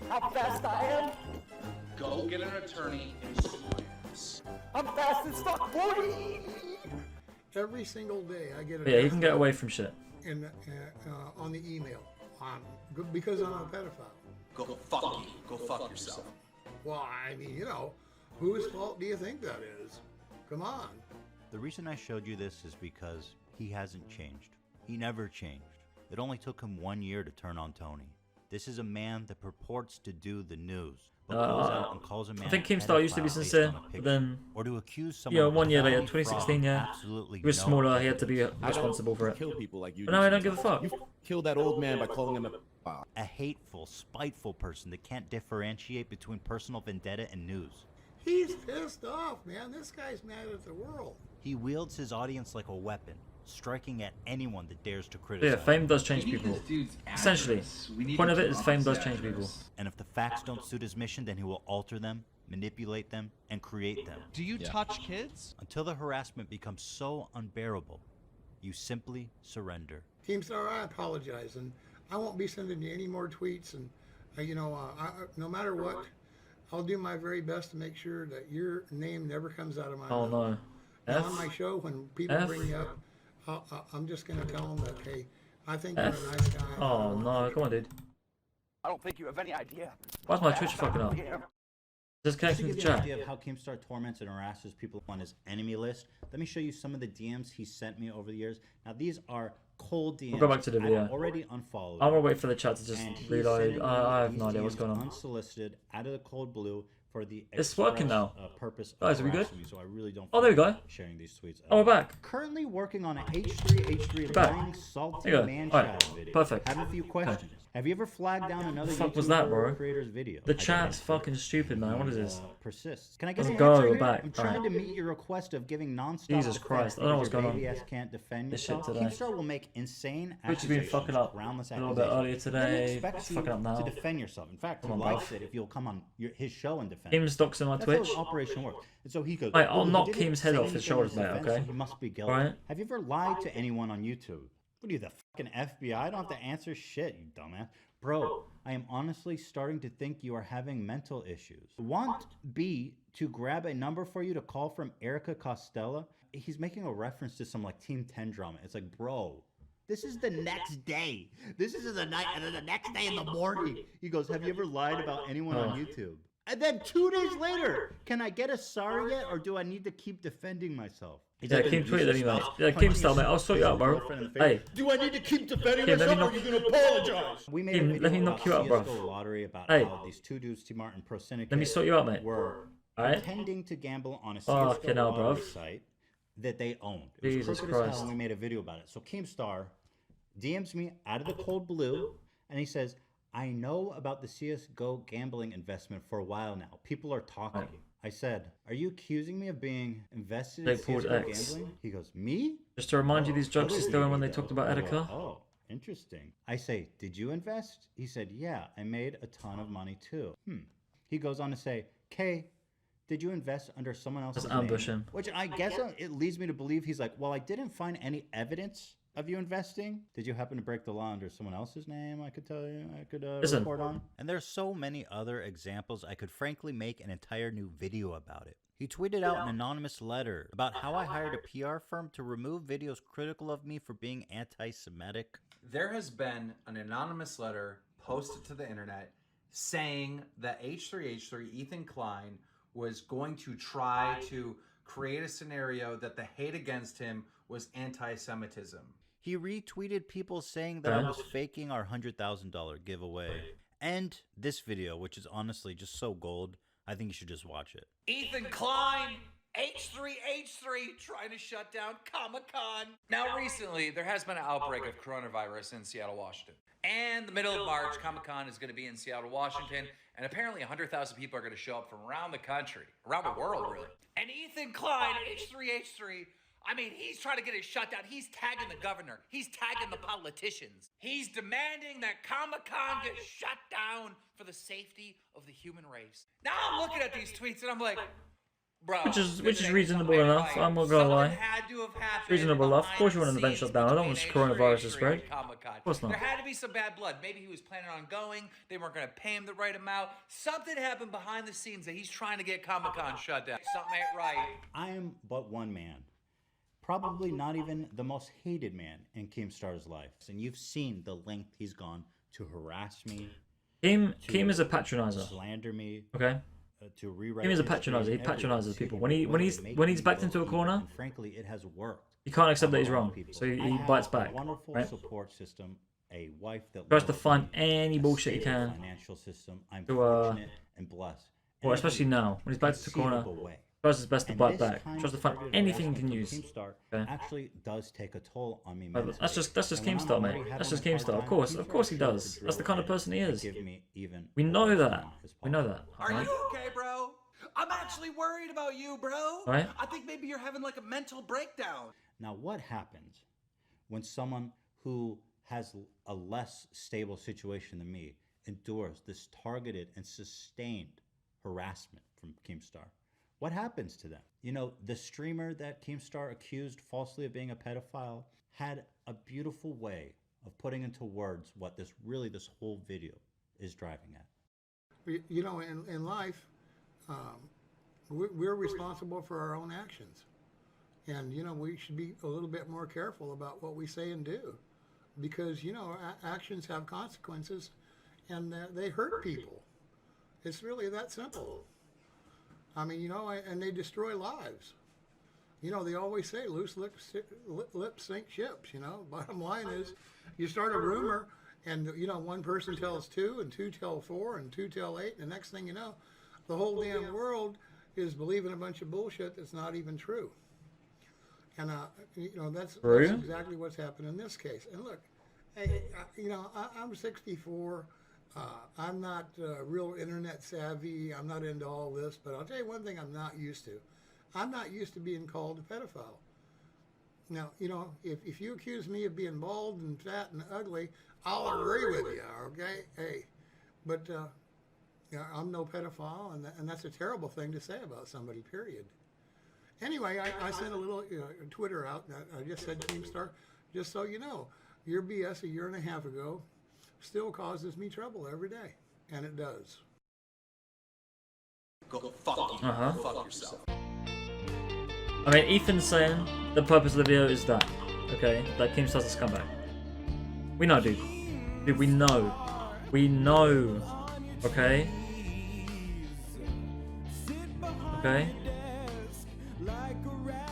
how fast I am? Go get an attorney and sue my ass. I'm fast as fuck, boy. Every single day I get a Yeah, he can get away from shit. On the email, because I'm a pedophile. Go fuck you. Go fuck yourself. Well, I mean, whose fault do you think that is? Come on. The reason I showed you this is because he hasn't changed. He never changed. It only took him 1 year to turn on Tony. This is a man that purports to do the news, but goes out and calls a man. I think Keemstar used to be sincere, but then, or to accuse someone. 1 year later, 2016, absolutely. He was smaller. He had to be responsible for it. Kill people like you. But now I don't give a fuck. You killed that old man by calling him a hateful, spiteful person that can't differentiate between personal vendetta and news. He's pissed off, man. This guy's mad at the world. He wields his audience like a weapon, striking at anyone that dares to criticize. Yeah, fame does change people. Essentially, the point of it is fame does change people. And if the facts don't suit his mission, then he will alter them, manipulate them, and create them. Do you touch kids? Until the harassment becomes so unbearable, you simply surrender. Keemstar, I apologize, and I won't be sending you any more tweets. And no matter what, I'll do my very best to make sure that your name never comes out of my mouth. No. Now on my show, when people bring you up, I'm just going to tell them that, hey, I think you're a nice guy. Oh no, come on, dude. I don't think you have any idea. Why's my Twitch fucking up? Just connecting to the chat. Idea of how Keemstar torments and harasses people on his enemy list. Let me show you some of the DMs he sent me over the years. Now these are cold DMs. We'll go back to the video. I've already unfollowed. I'm gonna wait for the chat to just reload. I have no idea what's going on. Unsolicited, out of the cold blue, for the it's working now. Purpose guys, are we good? Me, so I really don't. Oh, there we go. Sharing these tweets. Oh, we're back. Currently working on an H3 lying salty man chat video. Perfect. Have a few questions. Have you ever flagged down another the fuck YouTube was that, bro? creator's video? The chat's fucking stupid, man. What is this? Persists. Can I get an go answer here? back. I'm trying to meet your request of giving non-stop Jesus Christ, I don't know what's going on. Baby ass can't defend This shit yourself. today. Keemstar will make insane Which has been fucking up groundless a little bit earlier today. Expects It's fucking up now. to defend yourself. In fact, he Come on, likes bro. it if you'll come on his show and defend. Keem's doxing my That's Twitch. how Operation works. And so he goes, Mate, I'll "Oh, he knock didn't Keem's head say off his anything shoulders, in his mate, defense, okay? so he must be guilty. Right. Have you ever lied to anyone on YouTube? What are you, the fucking FBI? I don't have to answer shit, you dumbass. Bro, I am honestly starting to think you are having mental issues. Want B to grab a number for you to call from Erica Costello? He's making a reference to some like Team 10 drama. It's like, bro, This is the next day. This is the night, and then the next day in the morning. He goes, have you ever lied about anyone on YouTube? And then 2 days later, can I get a sorry yet, or do I need to keep defending myself? Yeah, Keem tweeted that email. Yeah, Keemstar, mate, I'll sort you out, bro. Hey. Do I need to keep defending myself, or are you going to apologize? We made a video let me knock you out, bro. Lottery about Hey. how these 2 dudes, T. Martin, Pro Syndicate, Let me sort you out, mate. were Alright? pretending to gamble on a Fucking hell, lottery bruv. site that they owned. It was Jesus crooked as hell, Christ. and we made a video about it. So Keemstar DMs me out of the cold blue, and he says, I know about the CSGO gambling investment for a while now. People are talking. I said, are you accusing me of being invested in CSGO gambling? He goes, me? Just to remind you, these jokes are still in when they talked about I go, Etica. oh, interesting. I say, did you invest? He said, yeah, I made a ton of money too. He goes on to say, Kay, did you invest under someone else's Just ambush name? him. Which I guess it leads me to believe he's like, well, I didn't find any evidence of you investing. Did you happen to break the law under someone else's name? I could tell you, I could report on. And there's so many other examples. I could frankly make an entire new video about it. He tweeted out an anonymous letter about how I hired a PR firm to remove videos critical of me for being anti-Semitic. There has been an anonymous letter posted to the internet saying that H3H3 Ethan Klein was going to try to create a scenario that the hate against him was anti-Semitism. He retweeted people saying that I was faking our $100,000 giveaway. And this video, which is honestly just so gold, I think you should just watch it. Ethan Klein, H3H3, trying to shut down Comic-Con. Now, recently, there has been an outbreak of coronavirus in Seattle, Washington. And the middle of March, Comic-Con is going to be in Seattle, Washington. And apparently 100,000 people are going to show up from around the country, around the world, really. And Ethan Klein, H3H3, I mean, he's trying to get it shut down. He's tagging the governor. He's tagging the politicians. He's demanding that Comic-Con get shut down for the safety of the human race. Now I'm looking at these tweets and I'm like, bro. Which is reasonable enough, I'm not gonna lie. Reasonable enough. Of course you want an event shut down. I don't want coronavirus to spread. Of course not. There had to be some bad blood. Maybe he was planning on going. They weren't going to pay him the right amount. Something happened behind the scenes that he's trying to get Comic-Con shut down. Something ain't right. I am but one man. Probably not even the most hated man in Keemstar's life. And you've seen the length he's gone to harass me. Keem is a patronizer. Slander me. Okay. To rewrite. Keem is a patronizer. He patronizes people. When he's backed into a corner, and frankly, it has worked. He can't accept that he's wrong, so he bites back. A wonderful right? support system. A wife that tries to find any bullshit he can. Financial system. I'm to fortunate and blessed. Well, especially now when he's back to the corner. Tries his best to bite back. Tries to find anything he can use. Keemstar okay. actually does take a toll on me. That's just Keemstar, mate. That's just Keemstar. Of course he does. That's the kind of person he is. We know that. We know that. Are you okay, bro? I'm actually worried about you, bro. Right? I think maybe you're having like a mental breakdown. Now, what happens when someone who has a less stable situation than me endures this targeted and sustained harassment from Keemstar? What happens to them? You know, the streamer that Keemstar accused falsely of being a pedophile had a beautiful way of putting into words what this whole video is driving at. You know, in life, we're responsible for our own actions. And, you know, we should be a little bit more careful about what we say and do. Because, you know, actions have consequences and they hurt people. It's really that simple. I mean, you know, and they destroy lives. You know, they always say loose lips sink ships, you know. Bottom line is you start a rumor and, you know, one person tells 2 and 2 tell 4 and 2 tell 8. And the next thing you know, the whole damn world is believing a bunch of bullshit that's not even true. And, you know, that's exactly what's happened in this case. And look, hey, you know, I'm 64. I'm not real internet savvy. I'm not into all this. But I'll tell you one thing I'm not used to. I'm not used to being called a pedophile. Now, you know, if you accuse me of being bald and fat and ugly, I'll agree with you, okay? Hey, but you know, I'm no pedophile, and that's a terrible thing to say about somebody, period. Anyway, I sent a little Twitter out. I just said, Keemstar, just so you know, your BS a year and a half ago still causes me trouble every day, and it does. Go fuck you. Go fuck yourself. I mean, Ethan's saying the purpose of the video is that, okay, that Keemstar's a scumbag. We know, dude. Dude, we know. We know. Okay? Okay?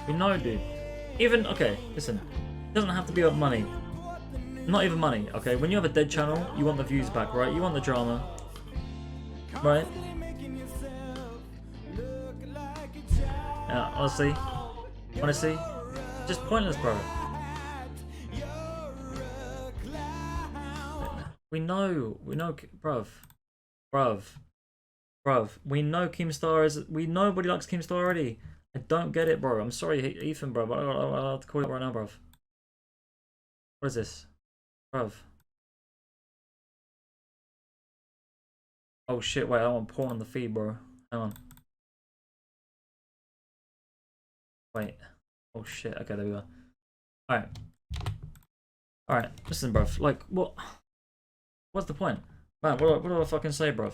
We know, dude. Even, okay, listen. It doesn't have to be about money. Not even money, okay? When you have a dead channel, you want the views back, right? You want the drama. Right? Yeah, honestly. Just pointless, bro. We know, bruv, we know Keemstar is, nobody likes Keemstar already. I don't get it, bro. I'm sorry, Ethan, bro, but I'll have to call it right now, bruv. What is this? Bruv. Oh shit, wait, I want porn on the feed, bro. Hang on. Wait. Oh shit, okay, there we go. Alright. Alright, listen, bruv. Like, what? What's the point? Man, what do I fucking say, bruv?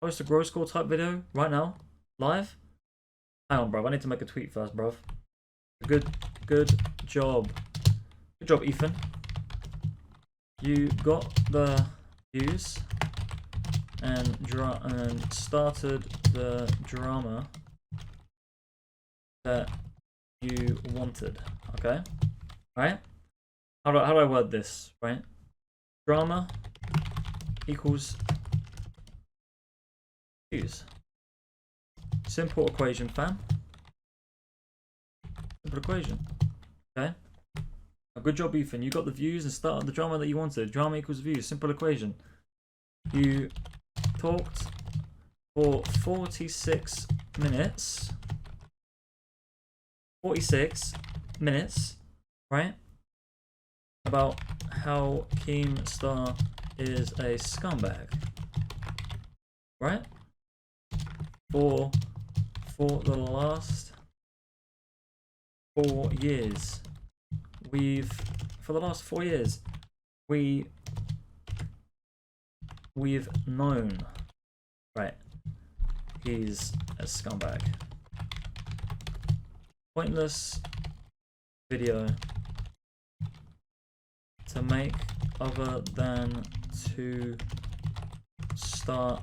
Post a gross score type video right now? Live? Hang on, bruv. I need to make a tweet first, bruv. Good job. Good job, Ethan. You got the views and started the drama that you wanted. Okay? Alright? How do I word this, right? Drama equals views. Simple equation, fam. Simple equation. Okay? Good job, Ethan. You got the views and started the drama that you wanted. Drama equals views. Simple equation. You talked for 46 minutes. 46 minutes, right? About how Keemstar is a scumbag, right? For the last 4 years, for the last 4 years, we've known, right? He's a scumbag. Pointless video to make other than to start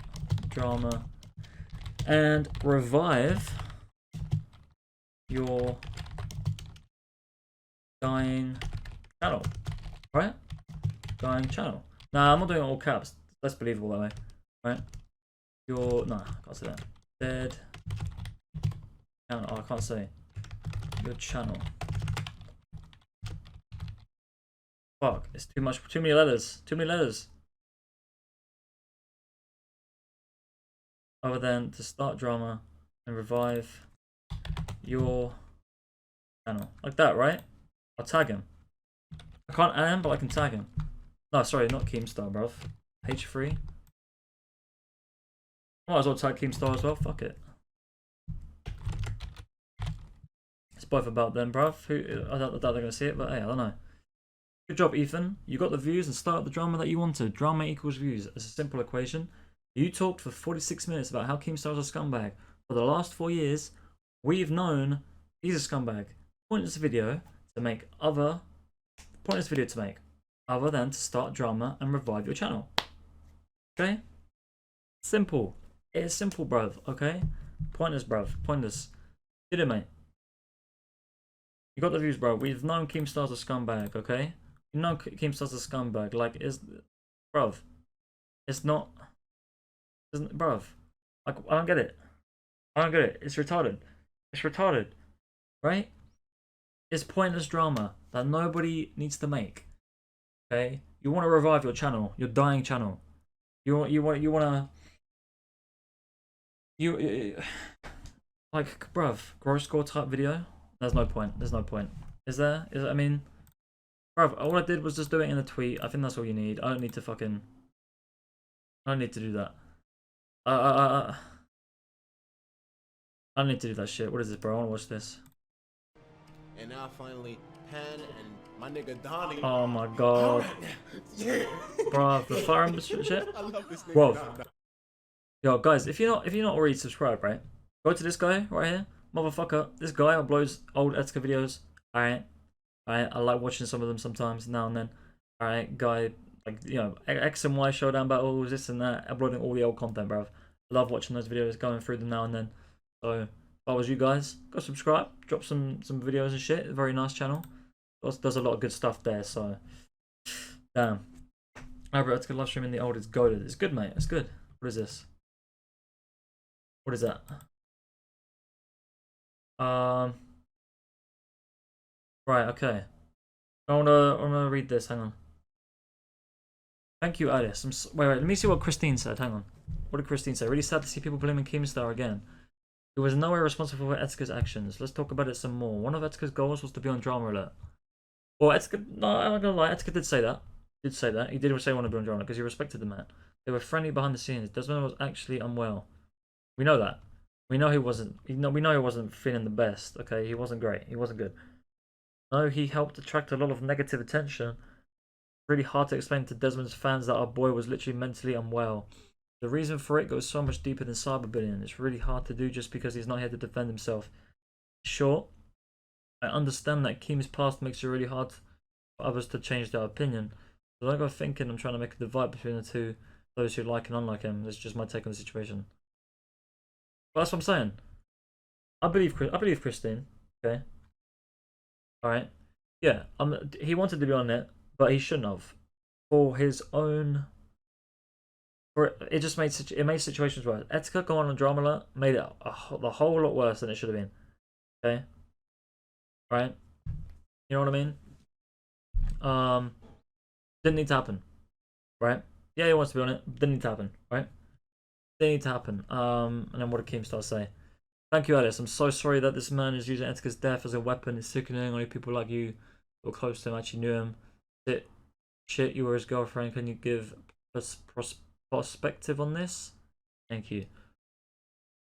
drama and revive your dying channel, right? Dying channel. Nah, I'm not doing it all caps. That's believable that way, right? Nah, I can't say that. Dead channel. Oh, I can't say. Your channel. Fuck, it's too much. Too many letters. Too many letters. Other than to start drama and revive your channel. Like that, right? I'll tag him. I can't add him, but I can tag him. No, sorry, not Keemstar, bruv. H3. Might as well tag Keemstar as well. Fuck it. It's both about them, bruv. I doubt they're gonna see it, but hey, I don't know. Good job, Ethan. You got the views and started the drama that you wanted. Drama equals views. It's a simple equation. You talked for 46 minutes about how Keemstar is a scumbag. For the last 4 years, we've known he's a scumbag. Pointless video to make other than to start drama and revive your channel. Okay? Simple. It is simple, bruv. Okay? Pointless, bruv. Pointless. Did it, mate? You got the views, bro. We've known Keemstar's a scumbag, okay? You know Keemstar's a scumbag. Like, bruv. It's not... Bruv. Like, I don't get it. I don't get it. It's retarded. It's retarded. Right? It's pointless drama that nobody needs to make. Okay? You want to revive your channel. Your dying channel. You like, bruv, gross score type video. There's no point. There's no point. Is there? I mean, bruv, all I did was just do it in a tweet. I think that's all you need. I don't need to fucking... I don't need to do that. I don't need to do that shit. What is this, bro? I want to watch this. And now finally, Pen and my nigga Donnie. Oh my god. Yeah. Bruv, the fire shit. I love this nigga. Bro. Yo, guys, if you're not already subscribed, right? Go to this guy right here. Motherfucker, this guy uploads old Etica videos. Alright. I like watching some of them sometimes now and then. Alright, guy like, you know, X and Y showdown battles, this and that, uploading all the old content, bruv. I love watching those videos, going through them now and then. So if I was you guys, go subscribe, drop some videos and shit. Very nice channel. Does a lot of good stuff there. So damn. Alright, it's good live streaming the old. It's goated. It's good, mate. It's good. What is this? What is that? Right. Okay. I wanna read this. Hang on. Thank you, Alice. Wait. Let me see what Christine said. Hang on. What did Christine say? Really sad to see people blaming Keemstar again. He was nowhere responsible for Etica's actions. Let's talk about it some more. One of Etica's goals was to be on Drama Alert. Well, Etica, no, I'm not gonna lie. Etica did say that. He did say he did say want to be on Drama because he respected the man. They were friendly behind the scenes. Desmond was actually unwell. We know that. We know he wasn't. We know he wasn't feeling the best. Okay, he wasn't great. He wasn't good. No, he helped attract a lot of negative attention. Really hard to explain to Desmond's fans that our boy was literally mentally unwell. The reason for it goes so much deeper than cyberbullying. It's really hard to do just because he's not here to defend himself. Sure, I understand that Keem's past makes it really hard for others to change their opinion. So don't go thinking I'm trying to make a divide between the two, those who like and unlike him. That's just my take on the situation. But that's what I'm saying. I believe Christine. Okay. Alright. Yeah, he wanted to be on it, but he shouldn't have. For his own... It just made situations worse. Etica going on Drama Alert made it a whole lot worse than it should have been. Okay? Right? You know what I mean? Didn't need to happen. Right? Yeah, he wants to be on it. Didn't need to happen. Right? Didn't need to happen. And then what did Keemstar say? Thank you, Alice. I'm so sorry that this man is using Etica's death as a weapon. It's sickening. Only people like you who were close to him actually knew him. Shit, you were his girlfriend. Can you give perspective on this? Thank you.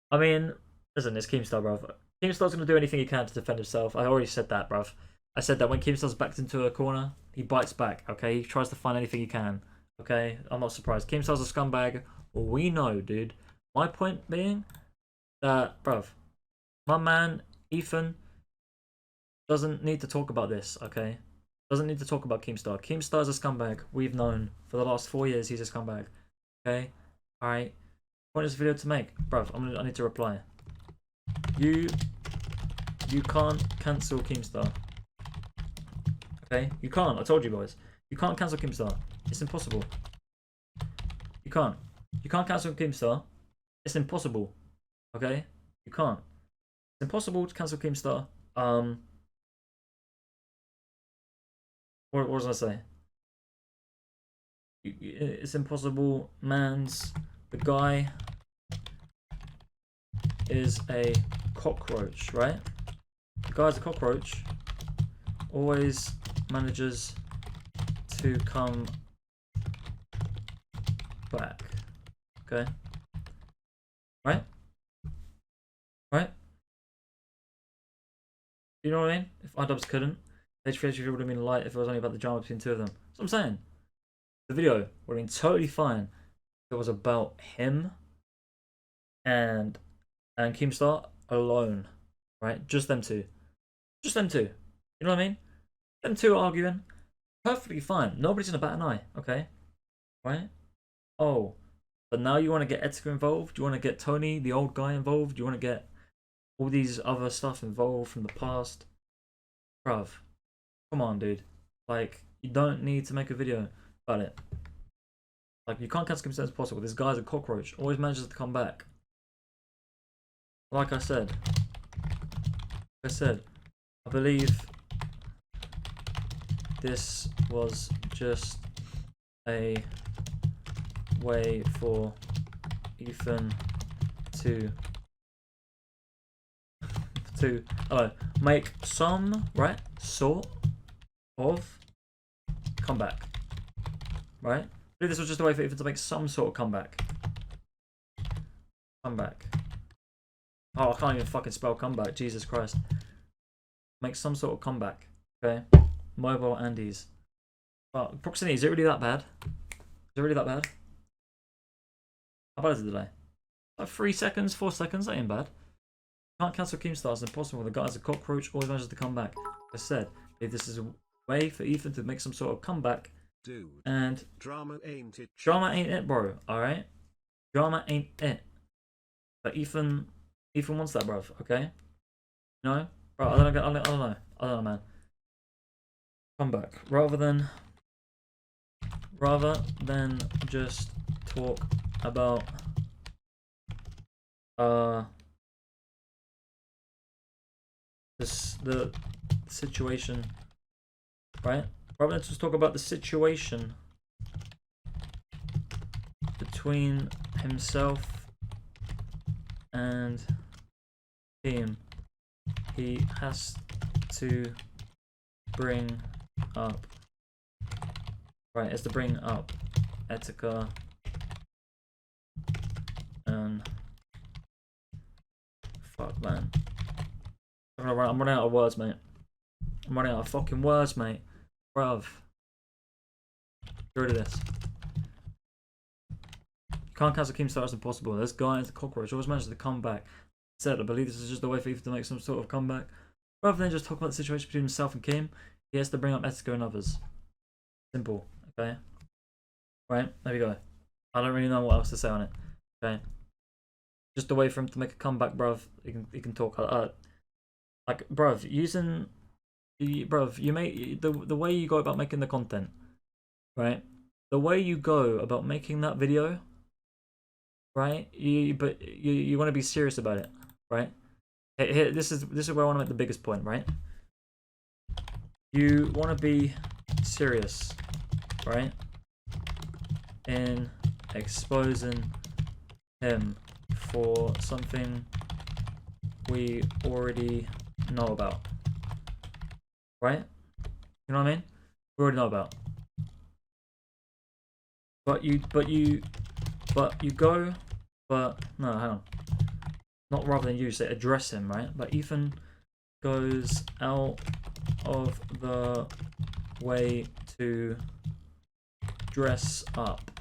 I mean, listen, it's Keemstar, bruv. Keemstar's gonna do anything he can to defend himself. I already said that, bruv. I said that when Keemstar's backed into a corner, he bites back, okay? He tries to find anything he can, okay? I'm not surprised. Keemstar's a scumbag. Well, we know, dude. My point being that, bruv, my man, Ethan, doesn't need to talk about this, okay? Doesn't need to talk about Keemstar. Keemstar's a scumbag. We've known for the last 4 years he's a scumbag. Okay? Alright. Point this video to make. Bruv, I need to reply. You can't cancel Keemstar. Okay? You can't. I told you boys. You can't cancel Keemstar. It's impossible. You can't. You can't cancel Keemstar. It's impossible. Okay? You can't. It's impossible to cancel Keemstar. What was I say? It's impossible. The guy is a cockroach, right? The guy's a cockroach. Always manages to come back. Okay? Right? Right? You know what I mean? If iDubbbz couldn't, HVH would have been light if it was only about the drama between two of them. That's what I'm saying. The video would have been totally fine if it was about him and Keemstar alone. Right? Just them two. Just them two. You know what I mean? Them two arguing. Perfectly fine. Nobody's gonna bat an eye. Okay? Right? Oh. But now you want to get Etica involved? You want to get Tony, the old guy, involved? You want to get all these other stuff involved from the past? Bruv. Come on, dude. Like, you don't need to make a video about it. Like, you can't cancel Keemstar as possible. This guy's a cockroach. Always manages to come back. Like I said. I believe this was just a way for Ethan to make some sort of comeback, right? Maybe this was just a way for Ethan to make some sort of comeback. Oh, I can't even fucking spell comeback. Jesus Christ. Make some sort of comeback. Okay. Mobile Andes. Proximity, is it really that bad? Is it really that bad? How bad is the delay? Like 3 seconds, 4 seconds, that ain't bad. Can't cancel Keemstar, it's impossible. The guy's a cockroach, always manages to come back. Like I said, if this is a way for Ethan to make some sort of comeback, dude. And drama ain't it. Drama ain't it, bro. All right. Drama ain't it. But Ethan wants that, bruv. Okay. No, bro. I don't know, man. Come back. Rather than just talk about the situation, right? Rather than just talk about the situation between himself and him, he has to bring up, right, is to bring up Etica and fuck, man. I'm running out of words, mate. I'm running out of fucking words, mate. Bruv. Get rid of this. You can't cancel Keemstar, it's impossible. This guy is the cockroach. Always manages to come back. Said, I believe this is just a way for Ethan to make some sort of comeback. Rather than just talk about the situation between himself and Kim, he has to bring up Etica and others. Simple, okay? Right, there we go. I don't really know what else to say on it, okay? Just a way for him to make a comeback, bruv. He can talk. Like, bruv, you make the way you go about making the content, right? The way you go about making that video, right? You want to be serious about it, right? Here, this is where I want to make the biggest point, right? You want to be serious, right? In exposing him for something we already know about, right? You know what I mean? We already know about. But no, hang on. Not rather than you say address him, right? But Ethan goes out of the way to dress up,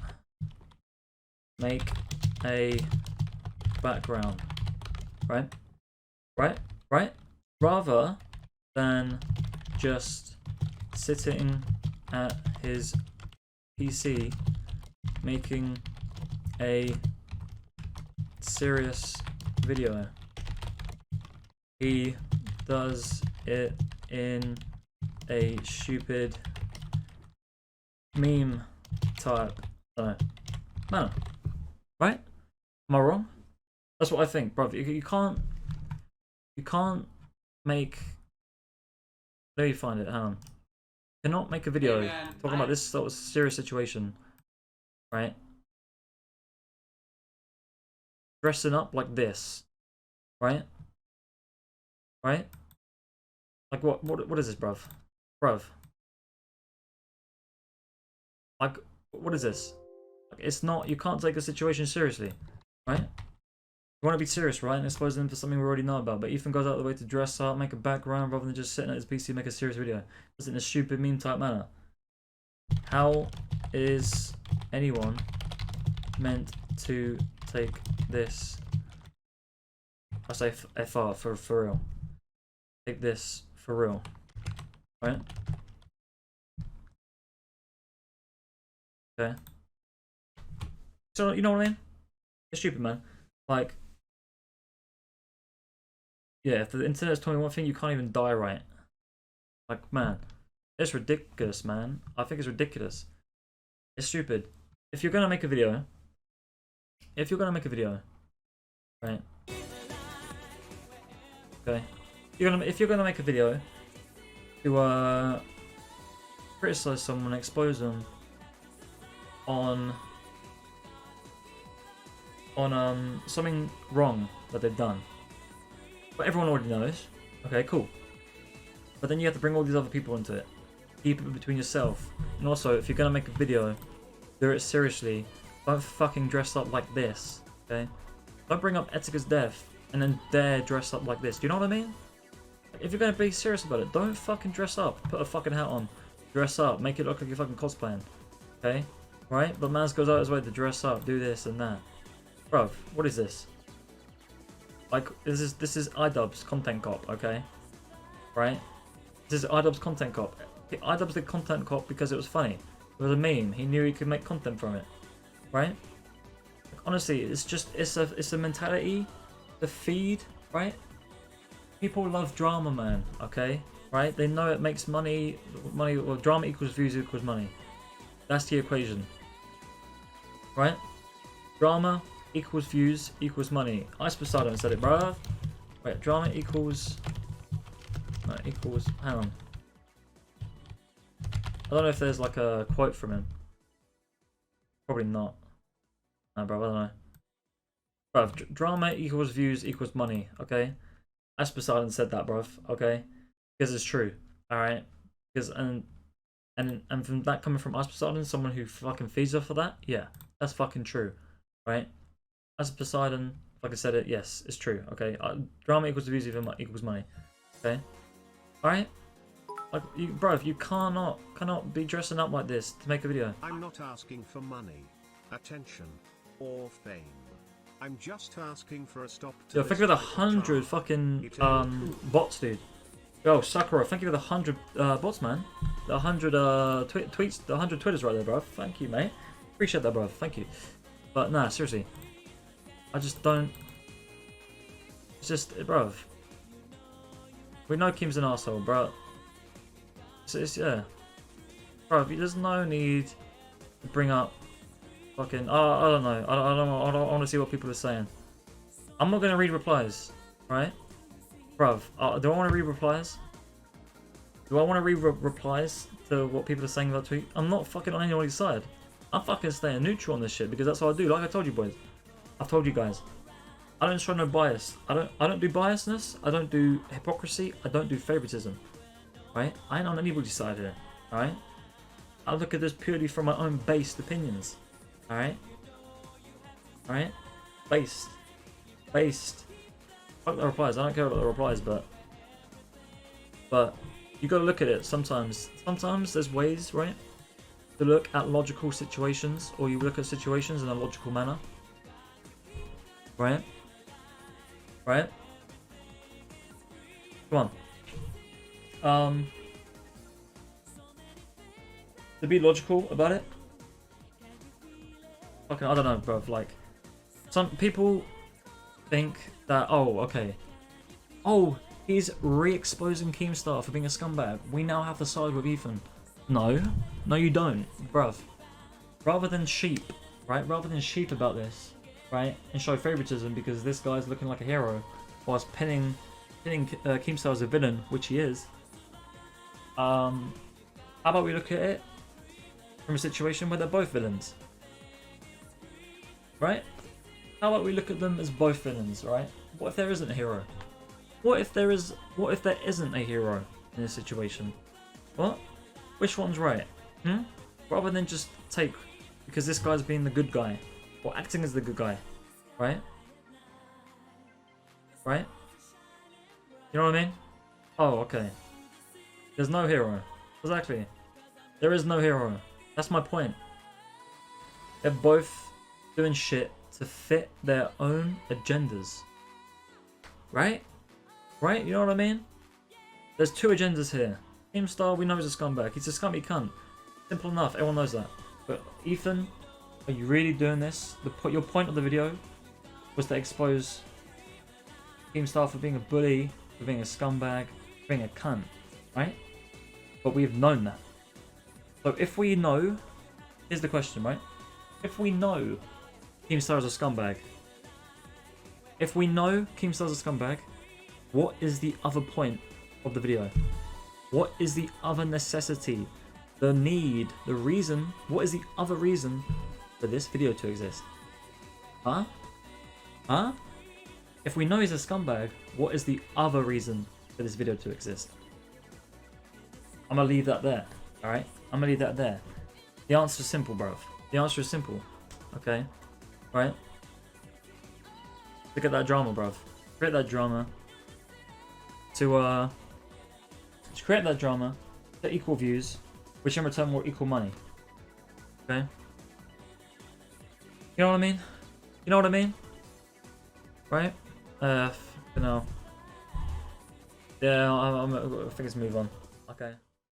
make a background, right? Rather than just sitting at his PC making a serious video. He does it in a stupid meme type manner, right? Am I wrong? That's what I think, bro. You can't make. There you find it. Hang on. You cannot make a video talking about this sort of serious situation, right? Dressing up like this, right? Like what is this, bruv? Like, what is this? Like, it's not. You can't take a situation seriously, right? You want to be serious, right? And expose them for something we already know about. But Ethan goes out of the way to dress up, make a background, rather than just sitting at his PC and make a serious video. Does it in a stupid meme type manner. How is anyone meant to take this? I say FR for real. Take this for real, right? Okay. So you know what I mean? It's stupid, man. Like, yeah, if the internet's telling me one thing, you can't even die right. Like, man, it's ridiculous, man. I think it's ridiculous. It's stupid. If you're gonna make a video, right? Okay. If you're gonna make a video to criticize someone, expose them on something wrong that they've done, but everyone already knows. Okay, cool. But then you have to bring all these other people into it. Keep it between yourself. And also, if you're gonna make a video, do it seriously. Don't fucking dress up like this. Okay? Don't bring up Etica's death and then dare dress up like this. Do you know what I mean? If you're gonna be serious about it, don't fucking dress up. Put a fucking hat on. Dress up. Make it look like you're fucking cosplaying. Okay? Right? But Maz goes out of his way to dress up, do this and that. Bruv, what is this? Like, this is iDubbbz content cop, okay? Right? This is iDubbbz content cop. iDubbbz did content cop because it was funny. It was a meme. He knew he could make content from it, right? Like, honestly, it's a mentality, the feed, right? People love drama, man. Okay, right? They know it makes money. Well, drama equals views equals money. That's the equation, right? Drama equals views equals money. Ice Poseidon said it, bruh. Wait, drama equals. No, equals. Hang on. I don't know if there's like a quote from him. Probably not. No, bro, I don't know. Bruv, drama equals views equals money, okay? Ice Poseidon said that, bruv, okay? Because it's true, alright? Because, and from that coming from Ice Poseidon, someone who fucking feeds off of that, yeah, that's fucking true, right? Ice Poseidon, like I said it, yes, it's true, okay? Drama equals views equals money, okay? Alright? Like, bro, you cannot be dressing up like this to make a video. I'm not asking for money, attention, or fame. I'm just asking for a stop to Yo, thank you for the 100 fucking bots, dude. Yo, Sakura, thank you for the 100 bots, man. The 100 tweets, the 100 Twitters right there, bro. Thank you, mate. Appreciate that, bro. Thank you. But nah, seriously, I just don't. It's just, bro. We know Kim's an asshole, bro. It's yeah, bro. There's no need to bring up fucking. I don't know. I don't want to see what people are saying. I'm not gonna read replies, right, bruv? Do I want to read replies? Do I want to read replies to what people are saying about tweet? I'm not fucking on anybody's side. I'm fucking staying neutral on this shit because that's what I do. Like I told you, boys. I've told you guys. I don't show no bias. I don't do biasness. I don't do hypocrisy. I don't do favoritism. Right? I ain't on anybody's side here. Alright? I look at this purely from my own based opinions. Alright? Alright? Based. Fuck the replies. I don't care about the replies, but you gotta look at it sometimes. Sometimes there's ways, right, to look at logical situations, or you look at situations in a logical manner. Right? Right? Come on. To be logical about it. Fucking, I don't know, bro. Like, some people think that, oh, okay. Oh, he's re-exposing Keemstar for being a scumbag. We now have to side with Ethan. No. No, you don't, bruv. Rather than sheep, right? Rather than sheep about this, right? And show favoritism because this guy's looking like a hero whilst pinning Keemstar as a villain, which he is. How about we look at it from a situation where they're both villains? Right? How about we look at them as both villains, right? What if there isn't a hero? What if there isn't a hero in this situation? What? Which one's right? Rather than just take because this guy's being the good guy or acting as the good guy, right? Right? You know what I mean? Oh, okay. There's no hero. Exactly. There is no hero. That's my point. They're both doing shit to fit their own agendas. Right? Right? You know what I mean? There's two agendas here. Keemstar, we know he's a scumbag. He's a scummy cunt. Simple enough. Everyone knows that. But Ethan, are you really doing this? Your point of the video was to expose Keemstar for being a bully, for being a scumbag, for being a cunt. Right? But we've known that. So if we know, here's the question, right? If we know Keemstar is a scumbag, if we know Keemstar is a scumbag, what is the other point of the video? What is the other necessity? The need, the reason, what is the other reason for this video to exist? Huh? Huh? If we know he's a scumbag, what is the other reason for this video to exist? I'm gonna leave that there, alright? I'm gonna leave that there. The answer is simple, bro. The answer is simple, okay? Right? Look at that drama, bro. Create that drama to create that drama to equal views, which in return will equal money. Okay? You know what I mean? You know what I mean? Right? You know. Yeah, I think let's move on. Okay.